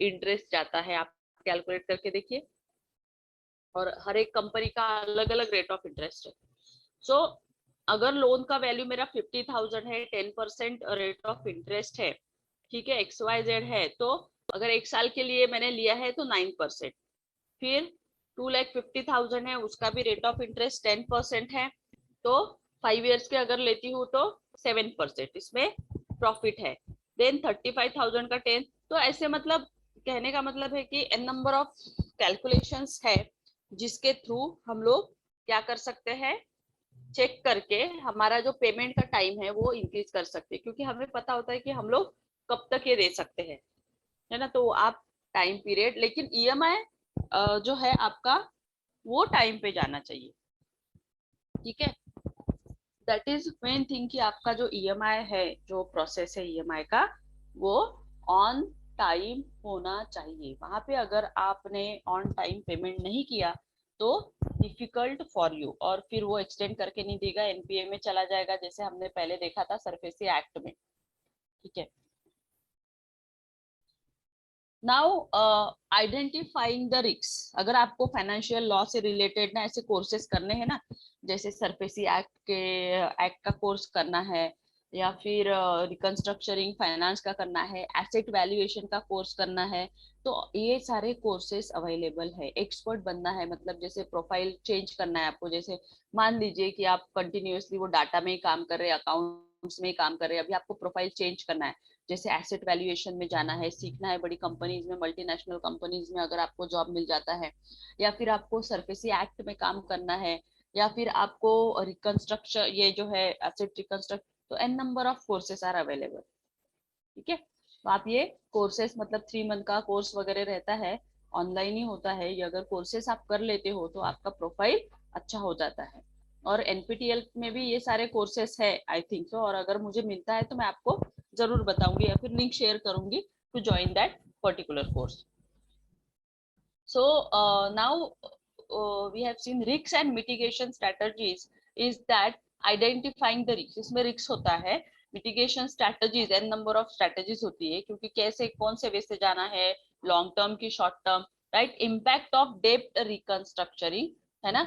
इंटरेस्ट जाता है, आप कैलकुलेट करके देखिए, और हर एक कंपनी का अलग अलग रेट ऑफ इंटरेस्ट है। सो अगर लोन का वैल्यू मेरा 50,000 है, 10% रेट ऑफ इंटरेस्ट है, ठीक है, XYZ है, तो अगर 1 साल के लिए मैंने लिया है तो 9%, फिर 2,50,000 है, उसका भी रेट ऑफ इंटरेस्ट 10% है, तो 5 इयर्स के अगर लेती हूँ तो 7% इसमें प्रॉफिट है। देन 35,000 का 10, तो ऐसे मतलब कहने का मतलब है कि एन नंबर ऑफ कैलकुलेशंस है जिसके थ्रू हम लोग क्या कर सकते हैं, चेक करके हमारा जो पेमेंट का टाइम है वो इंक्रीज कर सकते हैं, क्योंकि हमें पता होता है कि हम लोग कब तक ये दे सकते हैं, है ना। तो आप टाइम पीरियड, लेकिन ईएमआई जो है आपका वो टाइम पे जाना चाहिए, ठीक है। दैट इज मेन थिंग कि आपका जो ईएमआई है, जो प्रोसेस है ईएमआई का, वो ऑन टाइम होना चाहिए। वहां पे अगर आपने ऑन टाइम पेमेंट नहीं किया तो डिफिकल्ट फॉर यू, और फिर वो एक्सटेंड करके नहीं देगा, एनपीए में चला जाएगा, जैसे हमने पहले देखा था सरफेसी एक्ट में, ठीक है। नाउ आइडेंटिफाइंग द रिस्क, अगर आपको फाइनेंशियल लॉ से रिलेटेड ना ऐसे कोर्सेज करने हैं ना, जैसे सरफेसी एक्ट का कोर्स करना है, या फिर रिकंस्ट्रक्चरिंग फाइनेंस का करना है, एसेट वैल्यूएशन का कोर्स करना है, तो ये सारे कोर्सेज अवेलेबल है। एक्सपर्ट बनना है, मतलब जैसे प्रोफाइल चेंज करना है आपको, जैसे मान लीजिए कि आप कंटिन्यूअसली वो डाटा में ही काम कर रहे हैं, अकाउंट्स में ही काम कर रहे हैं, अभी आपको प्रोफाइल चेंज करना है, जैसे एसेट वैल्यूएशन में जाना है, सीखना है, बड़ी कंपनीज में, मल्टीनेशनल कंपनीज में अगर आपको जॉब मिल जाता है, या फिर आपको सरफेसी एक्ट में काम करना है, या फिर आपको रिकंस्ट्रक्शन, ये जो है एसेट रिकंस्ट्रक्ट, तो N number of courses are available, ठीक है। तो आप ये कोर्सेस, मतलब 3 मंथ का कोर्स वगैरह रहता है, ऑनलाइन ही होता है, ये अगर कोर्सेस आप कर लेते हो तो आपका प्रोफाइल अच्छा हो जाता है। और एनपीटीएल में भी ये सारे कोर्सेस है आई थिंक सो, और अगर मुझे मिलता है तो मैं आपको जरूर बताऊंगी या फिर लिंक शेयर करूंगी to join that particular course. So now we have seen risks and mitigation strategies is that identifying the risks, इसमें रिस्क होता है, mitigation strategies n number of strategies होती है, क्योंकि कैसे कौन से वे से जाना है, लॉन्ग टर्म की short term, right. Impact of डेप्ट रिकंस्ट्रक्चरिंग, है ना,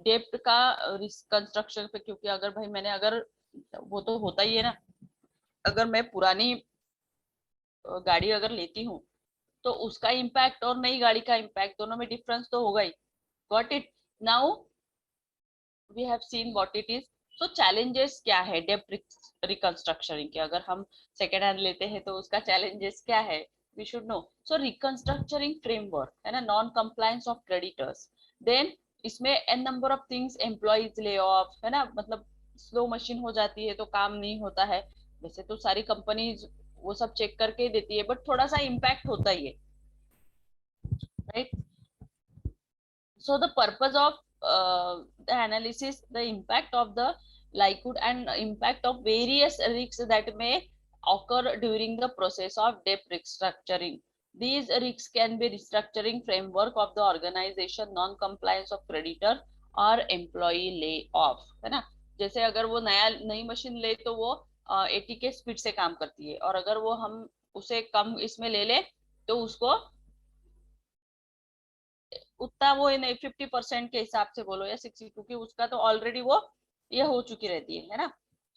डेप्ट का रिकंस्ट्रक्शन पे, क्योंकि अगर भाई मैंने अगर, वो तो होता ही है ना, अगर मैं पुरानी गाड़ी अगर लेती हूँ तो उसका इम्पैक्ट और नई गाड़ी का इम्पैक्ट दोनों में डिफरेंस तो होगा ही, got it. Now we have seen what it is. So challenges क्या है डेप्थ रिकंस्ट्रक्चरिंग के, अगर हम सेकेंड हैंड लेते हैं तो उसका चैलेंजेस क्या है, we should know. So reconstructuring framework है ना, non compliance of creditors, then इसमें an number of things, employees lay off है ना, मतलब स्लो मशीन हो जाती है तो काम नहीं होता है. वैसे तो सारी कंपनीज वो सब चेक करके देती है, बट थोड़ा सा इम्पैक्ट होता ही है, right. So the purpose of the analysis, the impact of the likelihood and impact of various risks that may occur during the process of debt restructuring. These risks can be restructuring framework of the organization, non-compliance of creditor और employee lay off, है ना. जैसे अगर वो नई machine ले तो वो 80 के स्पीड से काम करती है, और अगर वो हम उसे कम इसमें ले ले तो उसको उतना वो नहीं, 50% के हिसाब से बोलो या 60, क्योंकि उसका तो ऑलरेडी वो ये हो चुकी रहती है ना.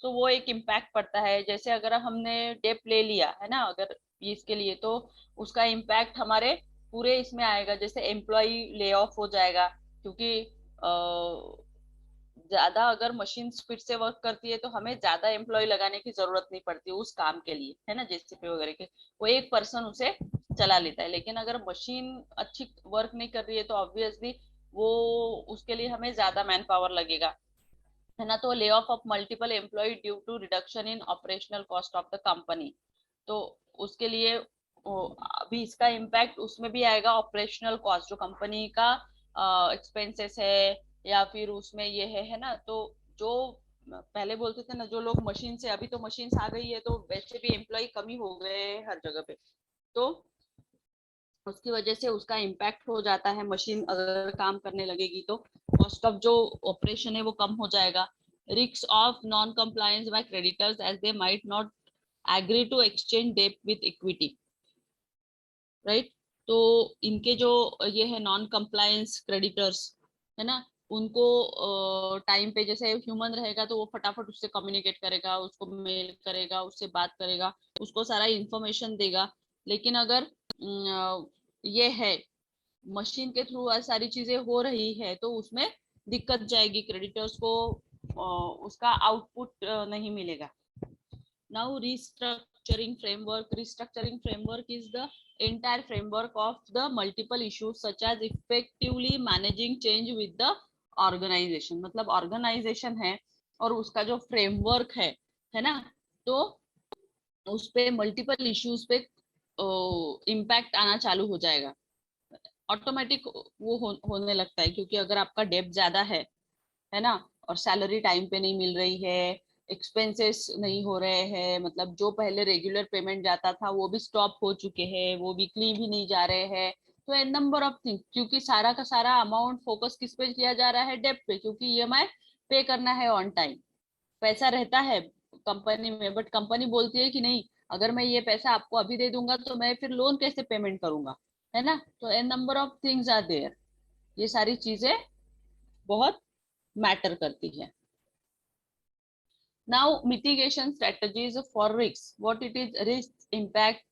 तो वो एक इम्पैक्ट पड़ता है. जैसे अगर हमने डेप ले लिया है ना अगर इसके लिए, तो उसका इम्पैक्ट हमारे पूरे इसमें आएगा. जैसे एम्प्लॉय ले ऑफ हो जाएगा, क्योंकि ज्यादा अगर मशीन स्पीड से वर्क करती है तो हमें ज्यादा एम्प्लॉय लगाने की जरूरत नहीं पड़ती उस काम के लिए, है ना. जेसीपी वगैरह के वो एक पर्सन उसे चला लेता है. लेकिन अगर मशीन अच्छी वर्क नहीं कर रही है तो ऑब्वियसली वो उसके लिए हमें ज्यादा मैन पावर लगेगा, है ना. तो lay off of multiple employ due to reduction in operational cost of the company. तो उसके लिए अभी इसका इम्पैक्ट उसमें भी आएगा, ऑपरेशनल कॉस्ट जो कंपनी का एक्सपेंसेस है, या फिर उसमें ये है ना. तो जो पहले बोलते थे ना, जो लोग मशीन से, अभी तो मशीन आ गई है तो वैसे भी एम्प्लॉय कम ही हो गए हर जगह पे, तो उसकी वजह से उसका इम्पैक्ट हो जाता है. मशीन अगर काम करने लगेगी तो कॉस्ट ऑफ जो ऑपरेशन है वो कम हो जाएगा. Risk of non compliance by creditors as they might not agree to exchange debt with equity, right. तो इनके जो ये है नॉन कंप्लायंस क्रेडिटर्स, है ना, उनको टाइम पे, जैसे ह्यूमन रहेगा तो वो फटाफट उससे कम्युनिकेट करेगा, उसको मेल करेगा, उससे बात करेगा, उसको सारा इंफॉर्मेशन देगा. लेकिन अगर ये है मशीन के थ्रू सारी चीजें हो रही है तो उसमें दिक्कत जाएगी, क्रेडिटर्स को उसका आउटपुट नहीं मिलेगा. Now restructuring framework is the entire framework of the multiple issues such as effectively managing change with the organization. मतलब organization है और उसका जो framework है ना, तो उस पे multiple issues पे impact आना चालू हो जाएगा. ऑटोमेटिक वो होने लगता है, क्योंकि अगर आपका डेब्ट ज्यादा है ना, और सैलरी टाइम पे नहीं मिल रही है, एक्सपेंसेस नहीं हो रहे हैं, मतलब जो पहले रेगुलर पेमेंट जाता था वो भी स्टॉप हो चुके हैं, वो वीकली भी नहीं जा रहे हैं, तो एन नंबर ऑफ थिंग, क्योंकि सारा का सारा अमाउंट फोकस किस पे किया जा रहा है, डेब्ट पे, क्योंकि ईएमआई पे करना है ऑन टाइम. पैसा रहता है कंपनी में, बट कंपनी बोलती है कि नहीं, अगर मैं ये पैसा आपको अभी दे दूंगा तो मैं फिर लोन कैसे पेमेंट करूंगा, है ना. तो N number of things are there. ये सारी चीजें बहुत मैटर करती है. Now, mitigation strategies for risks. What it is, risk, impact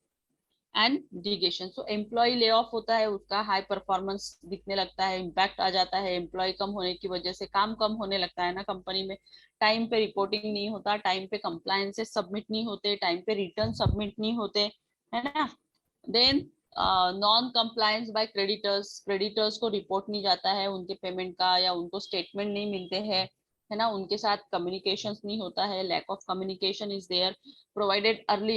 and mitigation. So, employee lay off होता है, उसका high performance दिखने लगता है, impact आ जाता है, employee कम होने की वजह से काम कम होने लगता है ना कंपनी में. टाइम पे रिपोर्टिंग नहीं होता, टाइम पे कंप्लायंसेस सबमिट नहीं होते, टाइम पे रिटर्न सबमिट नहीं होते, है ना. Then non compliance by creditors, creditors को रिपोर्ट नहीं जाता है उनके पेमेंट का, या उनको स्टेटमेंट नहीं मिलते हैं, है ना, उनके साथ कम्युनिकेशन नहीं होता है, lack of communication is there. Provided early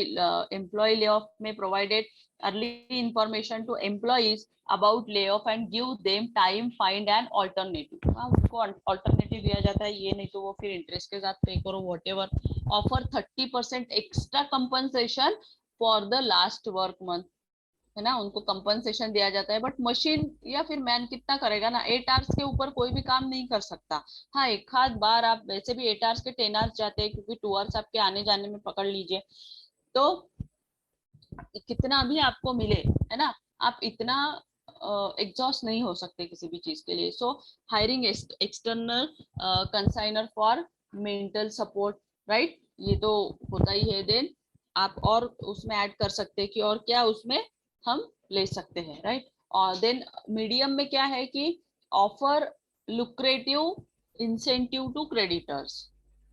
employ lay off में provided early information to employees about lay off and give them time find an alternative. उनको ऑल्टरनेटिव दिया जाता है, ये नहीं तो वो फिर इंटरेस्ट के साथ पे करो what ever. Offer 30% extra compensation for the last work month, है ना, उनको कंपनसेशन दिया जाता है. बट मशीन या फिर मैन कितना करेगा ना, 8 आवर्स के ऊपर कोई भी काम नहीं कर सकता. हाँ, एक आध बार आप वैसे भी 8 आवर्स के 10 आवर्स जाते हैं, क्योंकि 2 आवर्स आपके आने जाने में पकड़ लीजिए, तो कितना भी आपको मिले, है ना, आप इतना एग्जॉस्ट नहीं हो सकते किसी भी चीज के लिए. So hiring external consigner for mental support, right, ये तो होता ही है. देन आप और उसमें ऐड कर सकते हैं कि और क्या उसमें हम ले सकते हैं, राइट. और देन मीडियम में क्या है कि offer lucrative incentive to creditors,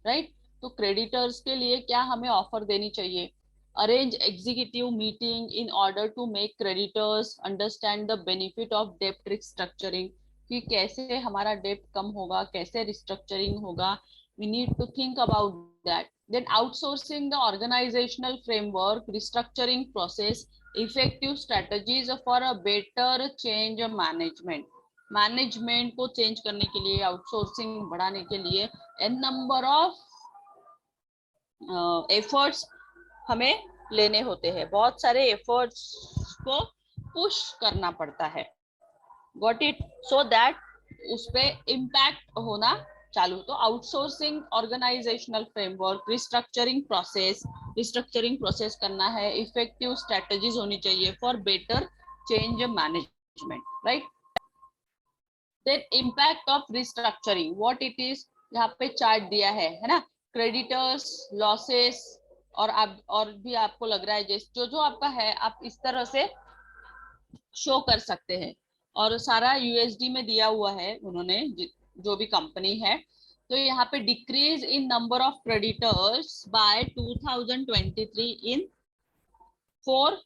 right. तो क्रेडिटर्स के लिए क्या हमें ऑफर देनी चाहिए? Arrange executive meeting in order to make creditors understand the benefit of डेप्ट रिस्ट्रक्चरिंग, कि कैसे हमारा डेप्ट कम होगा, कैसे रिस्ट्रक्चरिंग होगा, we need to think about that. Then outsourcing the organizational framework, restructuring process, effective strategies for a better change management. Management को change करने के लिए, आउटसोर्सिंग बढ़ाने के लिए एन नंबर ऑफ एफर्ट्स हमें लेने होते हैं, बहुत सारे एफर्ट्स को पुश करना पड़ता है, गॉट इट, सो दैट उस पे इम्पैक्ट होना चालू। तो outsourcing organisational framework, restructuring process करना है, इफेक्टिव स्ट्रेटजीज होनी चाहिए for better change management, right. Then impact of restructuring, what it is, यहाँ पे चार्ट दिया है ना, क्रेडिटर्स, लॉसेस, और भी आपको लग रहा है जैसे जो आपका है आप इस तरह से शो कर सकते हैं, और सारा यूएसडी में दिया हुआ है उन्होंने, जो भी कंपनी है। तो यहाँ पे decrease in number of creditors by 2023 in 4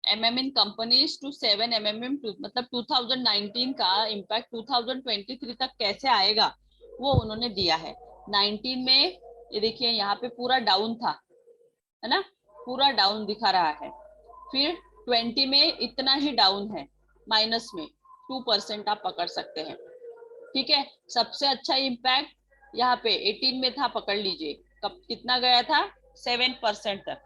mm in companies to 7 mm, मतलब 2019 का इम्पैक्ट 2023 तक कैसे आएगा वो उन्होंने दिया है। 19 में ये देखिए यहाँ पे पूरा डाउन था, है ना, पूरा डाउन दिखा रहा है। फिर 20 में इतना ही डाउन है, माइनस में 2% आप पकड़ सकते हैं, ठीक है। सबसे अच्छा इम्पैक्ट यहाँ पे 18 में था, पकड़ लीजिए, कब कितना गया था, 7% तक,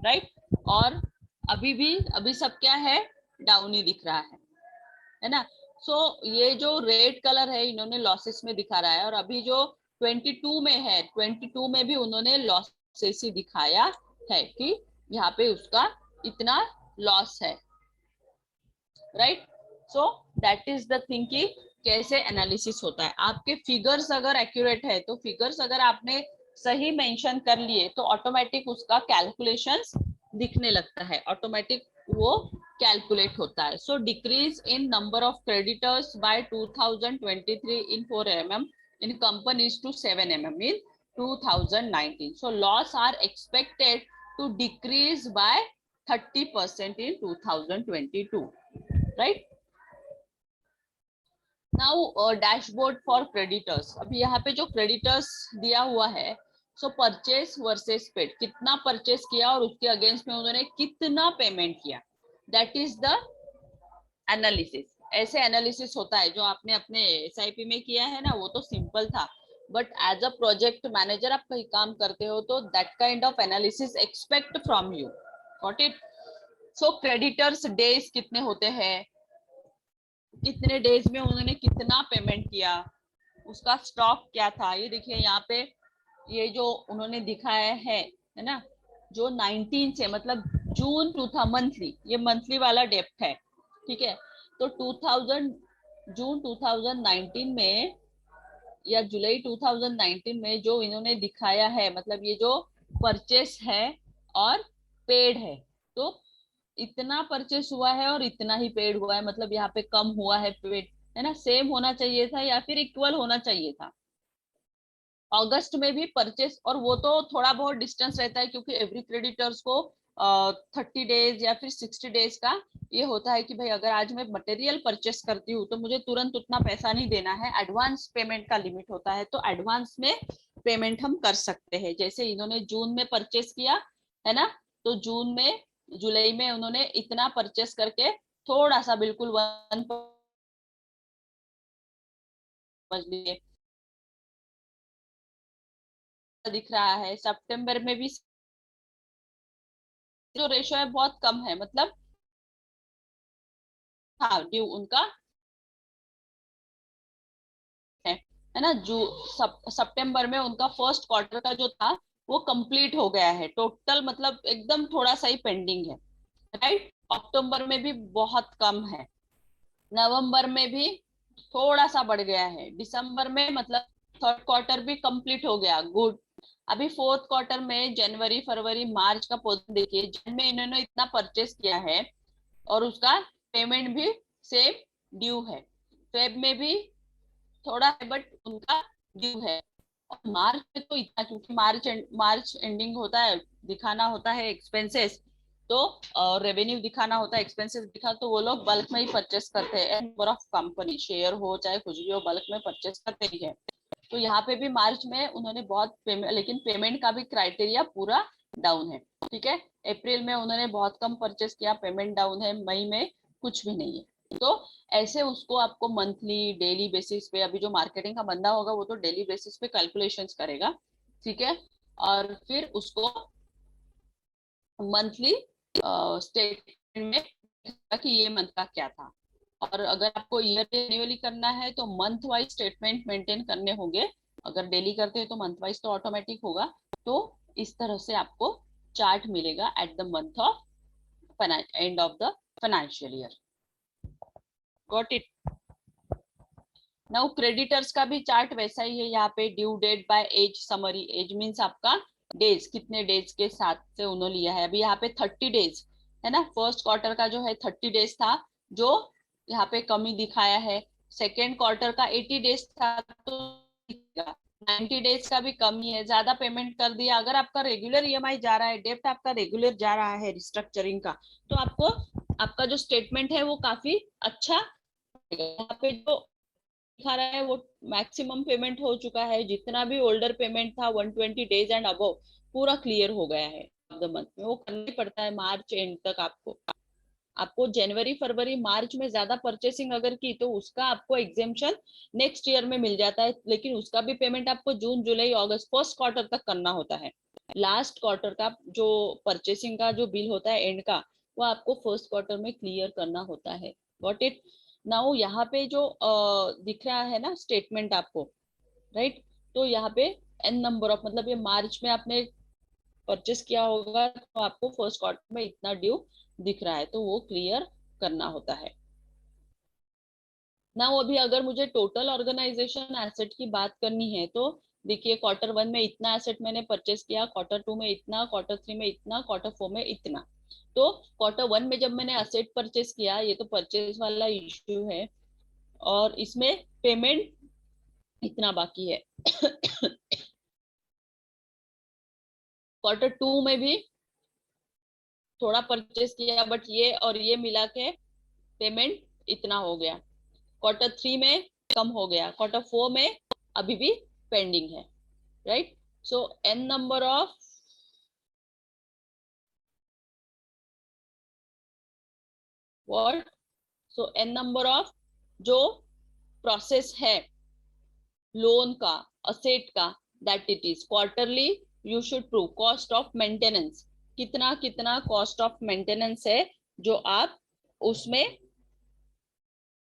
राइट। और अभी सब क्या है, डाउन ही दिख रहा है ना। सो ये जो रेड कलर है इन्होंने लॉसेस में दिखा रहा है, और अभी जो 22 में है, 22 में भी उन्होंने लॉसेस ही दिखाया है कि यहाँ पे उसका इतना लॉस है, right. So that is the thing कि कैसे एनालिसिस होता है। आपके फिगर्स अगर एक्यूरेट है, तो फिगर्स अगर आपने सही मेंशन कर लिए तो ऑटोमेटिक उसका कैलकुलेशंस दिखने लगता है, ऑटोमेटिक वो कैलकुलेट होता है। So decrease in number of creditors by 2023 in 4 mm in companies to 7 mm in 2019. So loss are expected to decrease by 30% in 2022, right? Now dashboard for creditors. अभी यहाँ पे जो creditors दिया हुआ है, सो परचेस वर्सेस पेड, कितना purchase किया और उसके अगेंस्ट में उन्होंने कितना पेमेंट किया, दैट इज द एनालिसिस। ऐसे एनालिसिस होता है जो आपने अपने एसआईपी में किया है ना, वो तो सिंपल था, but as a project manager आप कहीं काम करते हो तो that kind of analysis expect from you, got it. So creditors days कितने होते हैं, कितने डेज में उन्होंने कितना पेमेंट किया, उसका स्टॉक क्या था, ये देखिए यहाँ पे ये जो उन्होंने दिखाया है ना, जो 19 से मतलब जून 2000 मंथली, ये मंथली वाला डेप्ट है, ठीक है। तो 2000 जून 2019 में या जुलाई 2019 में जो इन्होंने दिखाया है, मतलब ये जो परचेस है और पेड है, तो इतना परचेस हुआ है और इतना ही पेड हुआ है, मतलब यहाँ पे कम हुआ है पेड, है ना, सेम होना चाहिए था या फिर इक्वल होना चाहिए था। अगस्त में भी परचेस, और वो तो थोड़ा बहुत डिस्टेंस रहता है क्योंकि एवरी क्रेडिटर्स को 30 डेज या फिर 60 डेज का ये होता है कि भाई अगर आज मैं मटेरियल परचेस करती हूँ तो मुझे तुरंत उतना पैसा नहीं देना है, एडवांस पेमेंट का लिमिट होता है, तो एडवांस में पेमेंट हम कर सकते हैं। जैसे इन्होंने जून में परचेस किया है ना, तो जून में जुलाई में उन्होंने इतना परचेस करके थोड़ा सा बिल्कुल 1 समझ लिए दिख रहा है। सितंबर में भी जो रेशो है बहुत कम है, मतलब हाँ ड्यू उनका है ना, जो सितंबर में उनका फर्स्ट क्वार्टर का जो था वो कंप्लीट हो गया है टोटल, मतलब एकदम थोड़ा सा ही पेंडिंग है, राइट। अक्टूबर में भी बहुत कम है, नवंबर में भी थोड़ा सा बढ़ गया है, दिसंबर में मतलब थर्ड क्वार्टर भी कंप्लीट हो गया, गुड। अभी फोर्थ क्वार्टर में जनवरी फरवरी मार्च का पोजीशन देखिए, जिनमें इन्होंने इतना परचेस किया है और उसका पेमेंट भी सेम ड्यू है। फेब में भी थोड़ा है बट उनका ड्यू है। और मार्च में तो इतना, क्योंकि मार्च एंडिंग होता है, दिखाना होता है एक्सपेंसेस, तो रेवेन्यू दिखाना होता है, एक्सपेंसेस दिखा, तो वो लोग बल्क में ही परचेस करते हैं। नंबर ऑफ कंपनी शेयर हो चाहे कुछ भी हो, बल्क में परचेस करते ही है। तो यहाँ पे भी मार्च में उन्होंने बहुत पेमेंट, लेकिन पेमेंट का भी क्राइटेरिया पूरा डाउन है। ठीक है, अप्रैल में उन्होंने बहुत कम परचेस किया, पेमेंट डाउन है, मई में कुछ भी नहीं है। तो ऐसे उसको आपको मंथली डेली बेसिस पे, अभी जो मार्केटिंग का बंदा होगा वो तो डेली बेसिस पे कैलकुलेशंस करेगा। ठीक है, और फिर उसको मंथली स्टेटमेंट में दिखेगा कि ये मंथ का क्या था। और अगर आपको ईयरली एनुअली करना है तो मंथ वाइज स्टेटमेंट मेंटेन करने होंगे। अगर डेली करते हैं तो मंथ वाइज तो ऑटोमेटिक होगा। तो इस तरह से आपको चार्ट मिलेगा at the month of end of the financial year. Got it. Now creditors का भी चार्ट वैसा ही है, यहाँ पे due date by age summary. Age means आपका डेज, कितने डेज के साथ से उन्होंने लिया है। अभी यहाँ पे 30 डेज है ना, फर्स्ट क्वार्टर का जो है 30 डेज था, जो यहाँ पे कमी दिखाया है। सेकेंड क्वार्टर का 80 डेज था, तो 90 डेज का भी कमी है, ज्यादा पेमेंट कर दिया। अगर आपका रेगुलर ईएमआई जा रहा है, डेप्ट आपका रेगुलर जा रहा है रिस्ट्रक्चरिंग का, तो आपको आपका जो स्टेटमेंट है वो काफी अच्छा। यहाँ पे जो दिखा रहा है वो मैक्सिमम पेमेंट हो चुका है, जितना भी ओल्डर पेमेंट था 120 डेज एंड अबव पूरा क्लियर हो गया है द मंथ में। वो करना ही पड़ता है मार्च एंड तक। आपको आपको जनवरी फरवरी मार्च में ज्यादा परचेसिंग अगर की तो उसका आपको एग्जेम्पशन नेक्स्ट ईयर में मिल जाता है, लेकिन उसका भी पेमेंट आपको जून जुलाई अगस्त फर्स्ट क्वार्टर तक करना होता है। लास्ट क्वार्टर का जो परचेसिंग का जो बिल होता है एंड का, वो आपको फर्स्ट क्वार्टर में क्लियर करना होता है। Got it. नाउ यहाँ पे जो दिख रहा है ना स्टेटमेंट आपको, राइट, तो यहाँ पे एन नंबर ऑफ, मतलब ये मार्च में आपने परचेस किया होगा तो आपको फर्स्ट क्वार्टर में इतना ड्यू दिख रहा है, तो वो क्लियर करना होता है ना। अभी अगर मुझे टोटल ऑर्गेनाइजेशन एसेट की बात करनी है तो देखिए, क्वार्टर वन में इतना एसेट मैंने परचेस किया, क्वार्टर टू में इतना, क्वार्टर थ्री में इतना, क्वार्टर फोर में इतना। तो क्वार्टर वन में जब मैंने एसेट परचेस किया, ये तो परचेस वाला इश्यू है, और इसमें पेमेंट इतना बाकी है। क्वार्टर टू में भी थोड़ा परचेस किया, बट ये और ये मिला के पेमेंट इतना हो गया। क्वार्टर थ्री में कम हो गया, क्वार्टर फोर में अभी भी पेंडिंग है, right. So n number of what, so n number of जो प्रोसेस है लोन का, असेट का, that it is quarterly you should prove cost of maintenance. कितना कितना कॉस्ट ऑफ मेंटेनेंस है जो आप उसमें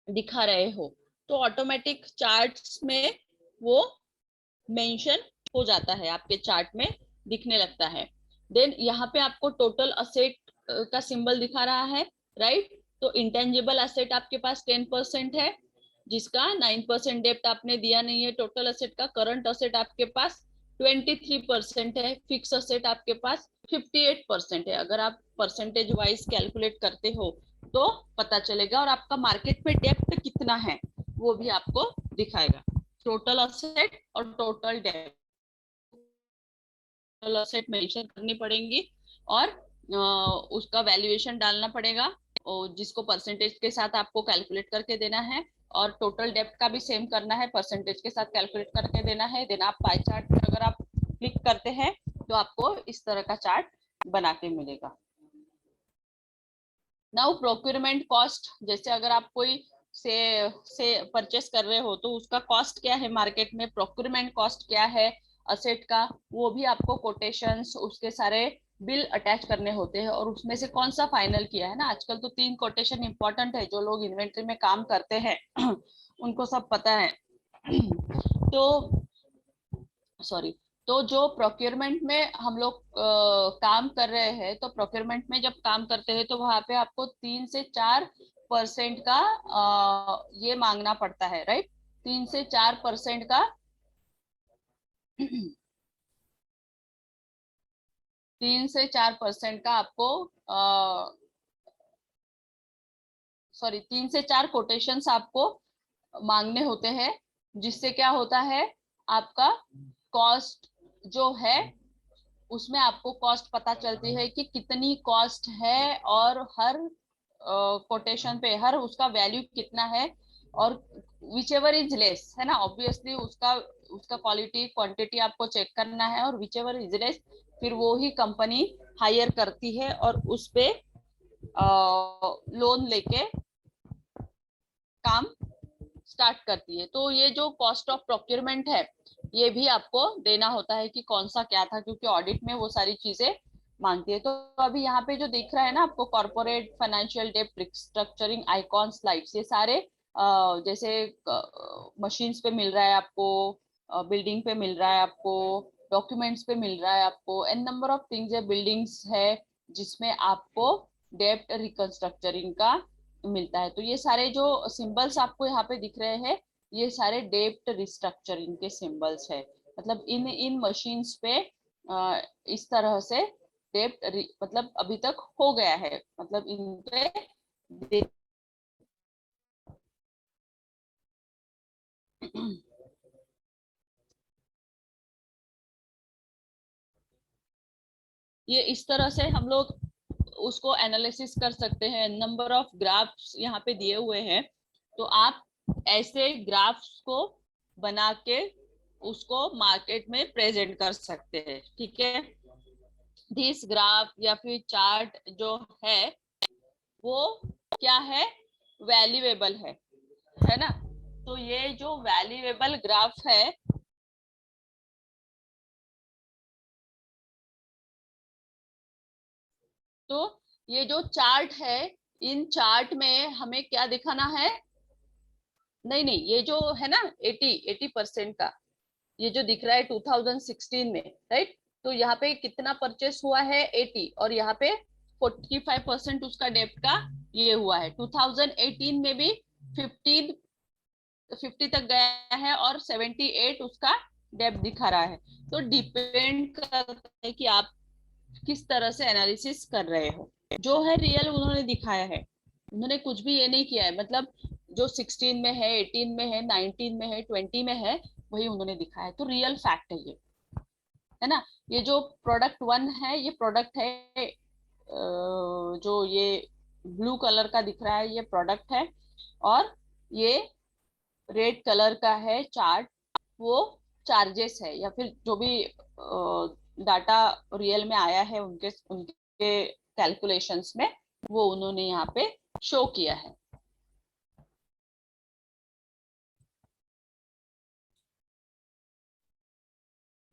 दिखा रहे हो, तो ऑटोमेटिक चार्ट्स में वो मेंशन हो जाता है, आपके चार्ट में दिखने लगता है। देन यहाँ पे आपको टोटल असेट का सिंबल दिखा रहा है, राइट। तो इंटेंजिबल असेट आपके पास 10% है, जिसका 9% डेप्ट आपने दिया नहीं है टोटल असेट का। करंट असेट आपके पास 23% है, फिक्स असेट आपके पास 58% है। अगर आप परसेंटेज वाइज कैलकुलेट करते हो तो पता चलेगा, और आपका मार्केट में डेप्ट कितना है वो भी आपको दिखाएगा। टोटल असेट और टोटल डेब्ट, टोटल असेट मेंशन करनी पड़ेंगी, और उसका वैल्यूएशन डालना पड़ेगा, और जिसको परसेंटेज के साथ आपको कैलकुलेट करके देना है। और टोटल डेब्ट का भी सेम करना है, परसेंटेज के साथ कैलकुलेट करके देना है। देन आप पाई चार्ट में अगर आप क्लिक करते हैं तो आपको इस तरह का चार्ट बना के मिलेगा। नाउ प्रोक्यूरमेंट कॉस्ट, जैसे अगर आप कोई से परचेस कर रहे हो तो उसका कॉस्ट क्या है मार्केट में, प्रोक्यूरमेंट कॉस्ट क्या है असेट का, वो भी आपको कोटेशंस उसके सारे बिल अटैच करने होते हैं, और उसमें से कौन सा फाइनल किया है ना। आजकल तो 3 कोटेशन इंपॉर्टेंट है, जो लोग इन्वेंट्री में काम करते हैं उनको सब पता है। तो सॉरी, तो जो प्रोक्योरमेंट में हम लोग काम कर रहे हैं, तो प्रोक्योरमेंट में जब काम करते हैं तो वहां पे आपको 3 से 4% का ये मांगना पड़ता है, राइट। 3 से 4% का 3 से 4% का आपको सॉरी 3 से 4 कोटेशंस आपको मांगने होते हैं जिससे क्या होता है, आपका कॉस्ट जो है उसमें आपको कॉस्ट पता चलती है कि कितनी कॉस्ट है, और हर कोटेशन पे हर उसका वैल्यू कितना है, और विच एवर इज लेस है ना, ऑब्वियसली उसका उसका क्वालिटी क्वांटिटी आपको चेक करना है, और विच एवर इज लेस फिर वो ही कंपनी हायर करती है और उस पे लोन लेके काम स्टार्ट करती है। तो ये जो कॉस्ट ऑफ प्रोक्योरमेंट है ये भी आपको देना होता है कि कौन सा क्या था, क्योंकि ऑडिट में वो सारी चीजें मांगती है। तो अभी यहाँ पे जो दिख रहा है ना आपको, corporate financial debt restructuring icon slides, ये सारे जैसे मशीन्स पे मिल रहा है आपको, बिल्डिंग पे मिल रहा है आपको, डॉक्यूमेंट्स पे मिल रहा है आपको, एन नंबर ऑफ थिंग्स है, बिल्डिंग्स है जिसमें आपको डेप्ट रिकंस्ट्रक्चरिंग का मिलता है। तो ये सारे जो सिंबल्स आपको यहाँ पे दिख रहे हैं ये सारे डेप्ट रिस्ट्रक्चरिंग के सिंबल्स है। मतलब इन इन मशीन्स पे इस तरह से डेप्ट मतलब अभी तक हो गया है, मतलब इन पे ये इस तरह से हम लोग उसको एनालिसिस कर सकते हैं। नंबर ऑफ ग्राफ्स यहाँ पे दिए हुए हैं, तो आप ऐसे ग्राफ्स को बना के उसको मार्केट में प्रेजेंट कर सकते हैं। ठीक है, दिस ग्राफ या फिर चार्ट जो है वो क्या है, वैल्यूएबल है ना। तो ये जो वैल्यूएबल ग्राफ है, तो ये जो चार्ट है इन चार्ट में हमें क्या दिखाना है, नहीं नहीं, ये जो है ना 80% का ये जो दिख रहा है 2016 में, राइट। तो यहाँ पे कितना परचेस हुआ है 80, और यहाँ पे 45% उसका डेप्ट का ये हुआ है। 2018 में भी 50 तक गया है और 78 उसका डेप्ट दिखा रहा है। तो डिपेंड करता है कि आप किस तरह से एनालिसिस कर रहे हो। जो है रियल उन्होंने दिखाया है, उन्होंने कुछ भी ये नहीं किया है, मतलब जो 16 में है, 18 में है, 19 में है, 20 में है, वही उन्होंने दिखाया है। तो रियल फैक्ट है ये, है ना। ये जो प्रोडक्ट वन है ये प्रोडक्ट है, जो ये ब्लू कलर का दिख रहा है ये प्रोडक्ट है, और ये रेड कलर का है चार्ट, वो चार्जेस है, या फिर जो भी डाटा रियल में आया है उनके उनके कैलकुलेशंस में वो उन्होंने यहाँ पे शो किया है।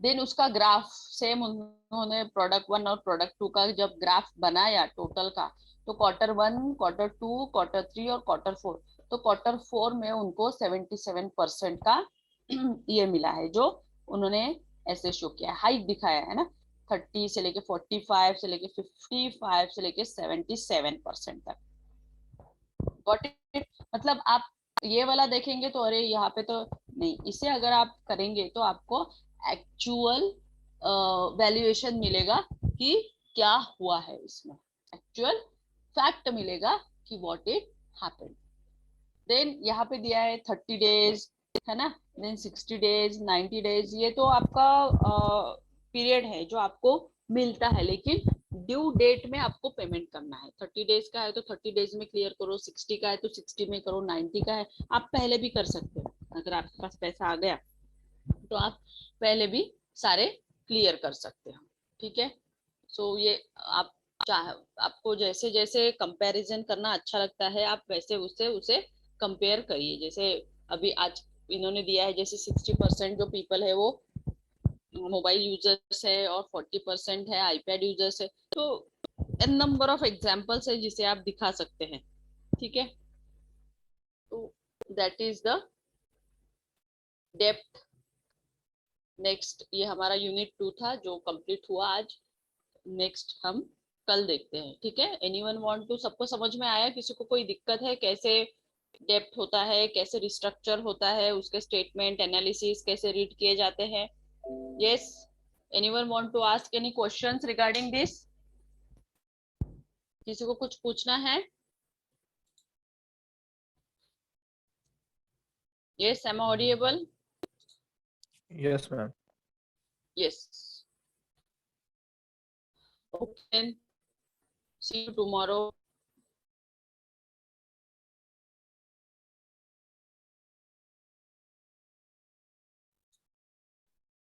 देन उसका ग्राफ सेम उन्होंने प्रोडक्ट वन और प्रोडक्ट टू का जब ग्राफ बनाया टोटल का, तो क्वार्टर 1, क्वार्टर 2, क्वार्टर 3 और क्वार्टर 4, तो क्वार्टर 4 में उनको 77% का ये मिला है, जो उन्होंने ऐसे शो किया, हाइक दिखाया है ना, 30 से लेके 45 से लेके 55 से लेके 77% तक। Got it. मतलब आप ये वाला देखेंगे तो अरे यहाँ पे तो नहीं, इसे अगर आप करेंगे तो आपको एक्चुअल वैल्यूएशन मिलेगा कि क्या हुआ है इसमें, एक्चुअल फैक्ट मिलेगा कि व्हाट इट हैपेंड। देन यहाँ पे दिया है 30 डेज, है ना, देन 60 डेज, 90 डेज, ये तो आपका पीरियड है जो आपको मिलता है, लेकिन ड्यू डेट में आपको पेमेंट करना है। 30 डेज का है तो 30 डेज में क्लियर करो, 60 का है तो 60 में करो, 90 का है आप पहले भी कर सकते हो, अगर आपके पास पैसा आ गया तो आप पहले भी सारे क्लियर कर सकते हो। ठीक है, सो ये आप चाह आपको जैसे जैसे कंपैरिजन करना अच्छा लगता है आप वैसे उससे उसे कंपेयर करिए। जैसे अभी आज इन्होंने दिया है जैसे 60% जो पीपल है वो मोबाइल यूजर्स है और 40% है आईपैड यूजर्स है, तो एन नंबर ऑफ एग्जांपल्स है जिसे आप दिखा सकते हैं। ठीक है, तो that is the depth. Next ये हमारा यूनिट 2 था जो कंप्लीट हुआ आज। नेक्स्ट हम कल देखते हैं। ठीक है, एनीवन वांट टू, सबको समझ में आया, किसी को कोई दिक्कत है कैसे डेप्थ होता है, कैसे रिस्ट्रक्चर होता है, उसके स्टेटमेंट एनालिसिस कैसे रीड किए जाते हैं? Yes, anyone want to ask any questions regarding this? किसी को कुछ पूछना है? Yes, am I audible? Yes, ma'am. Yes. Okay, then. See you tomorrow.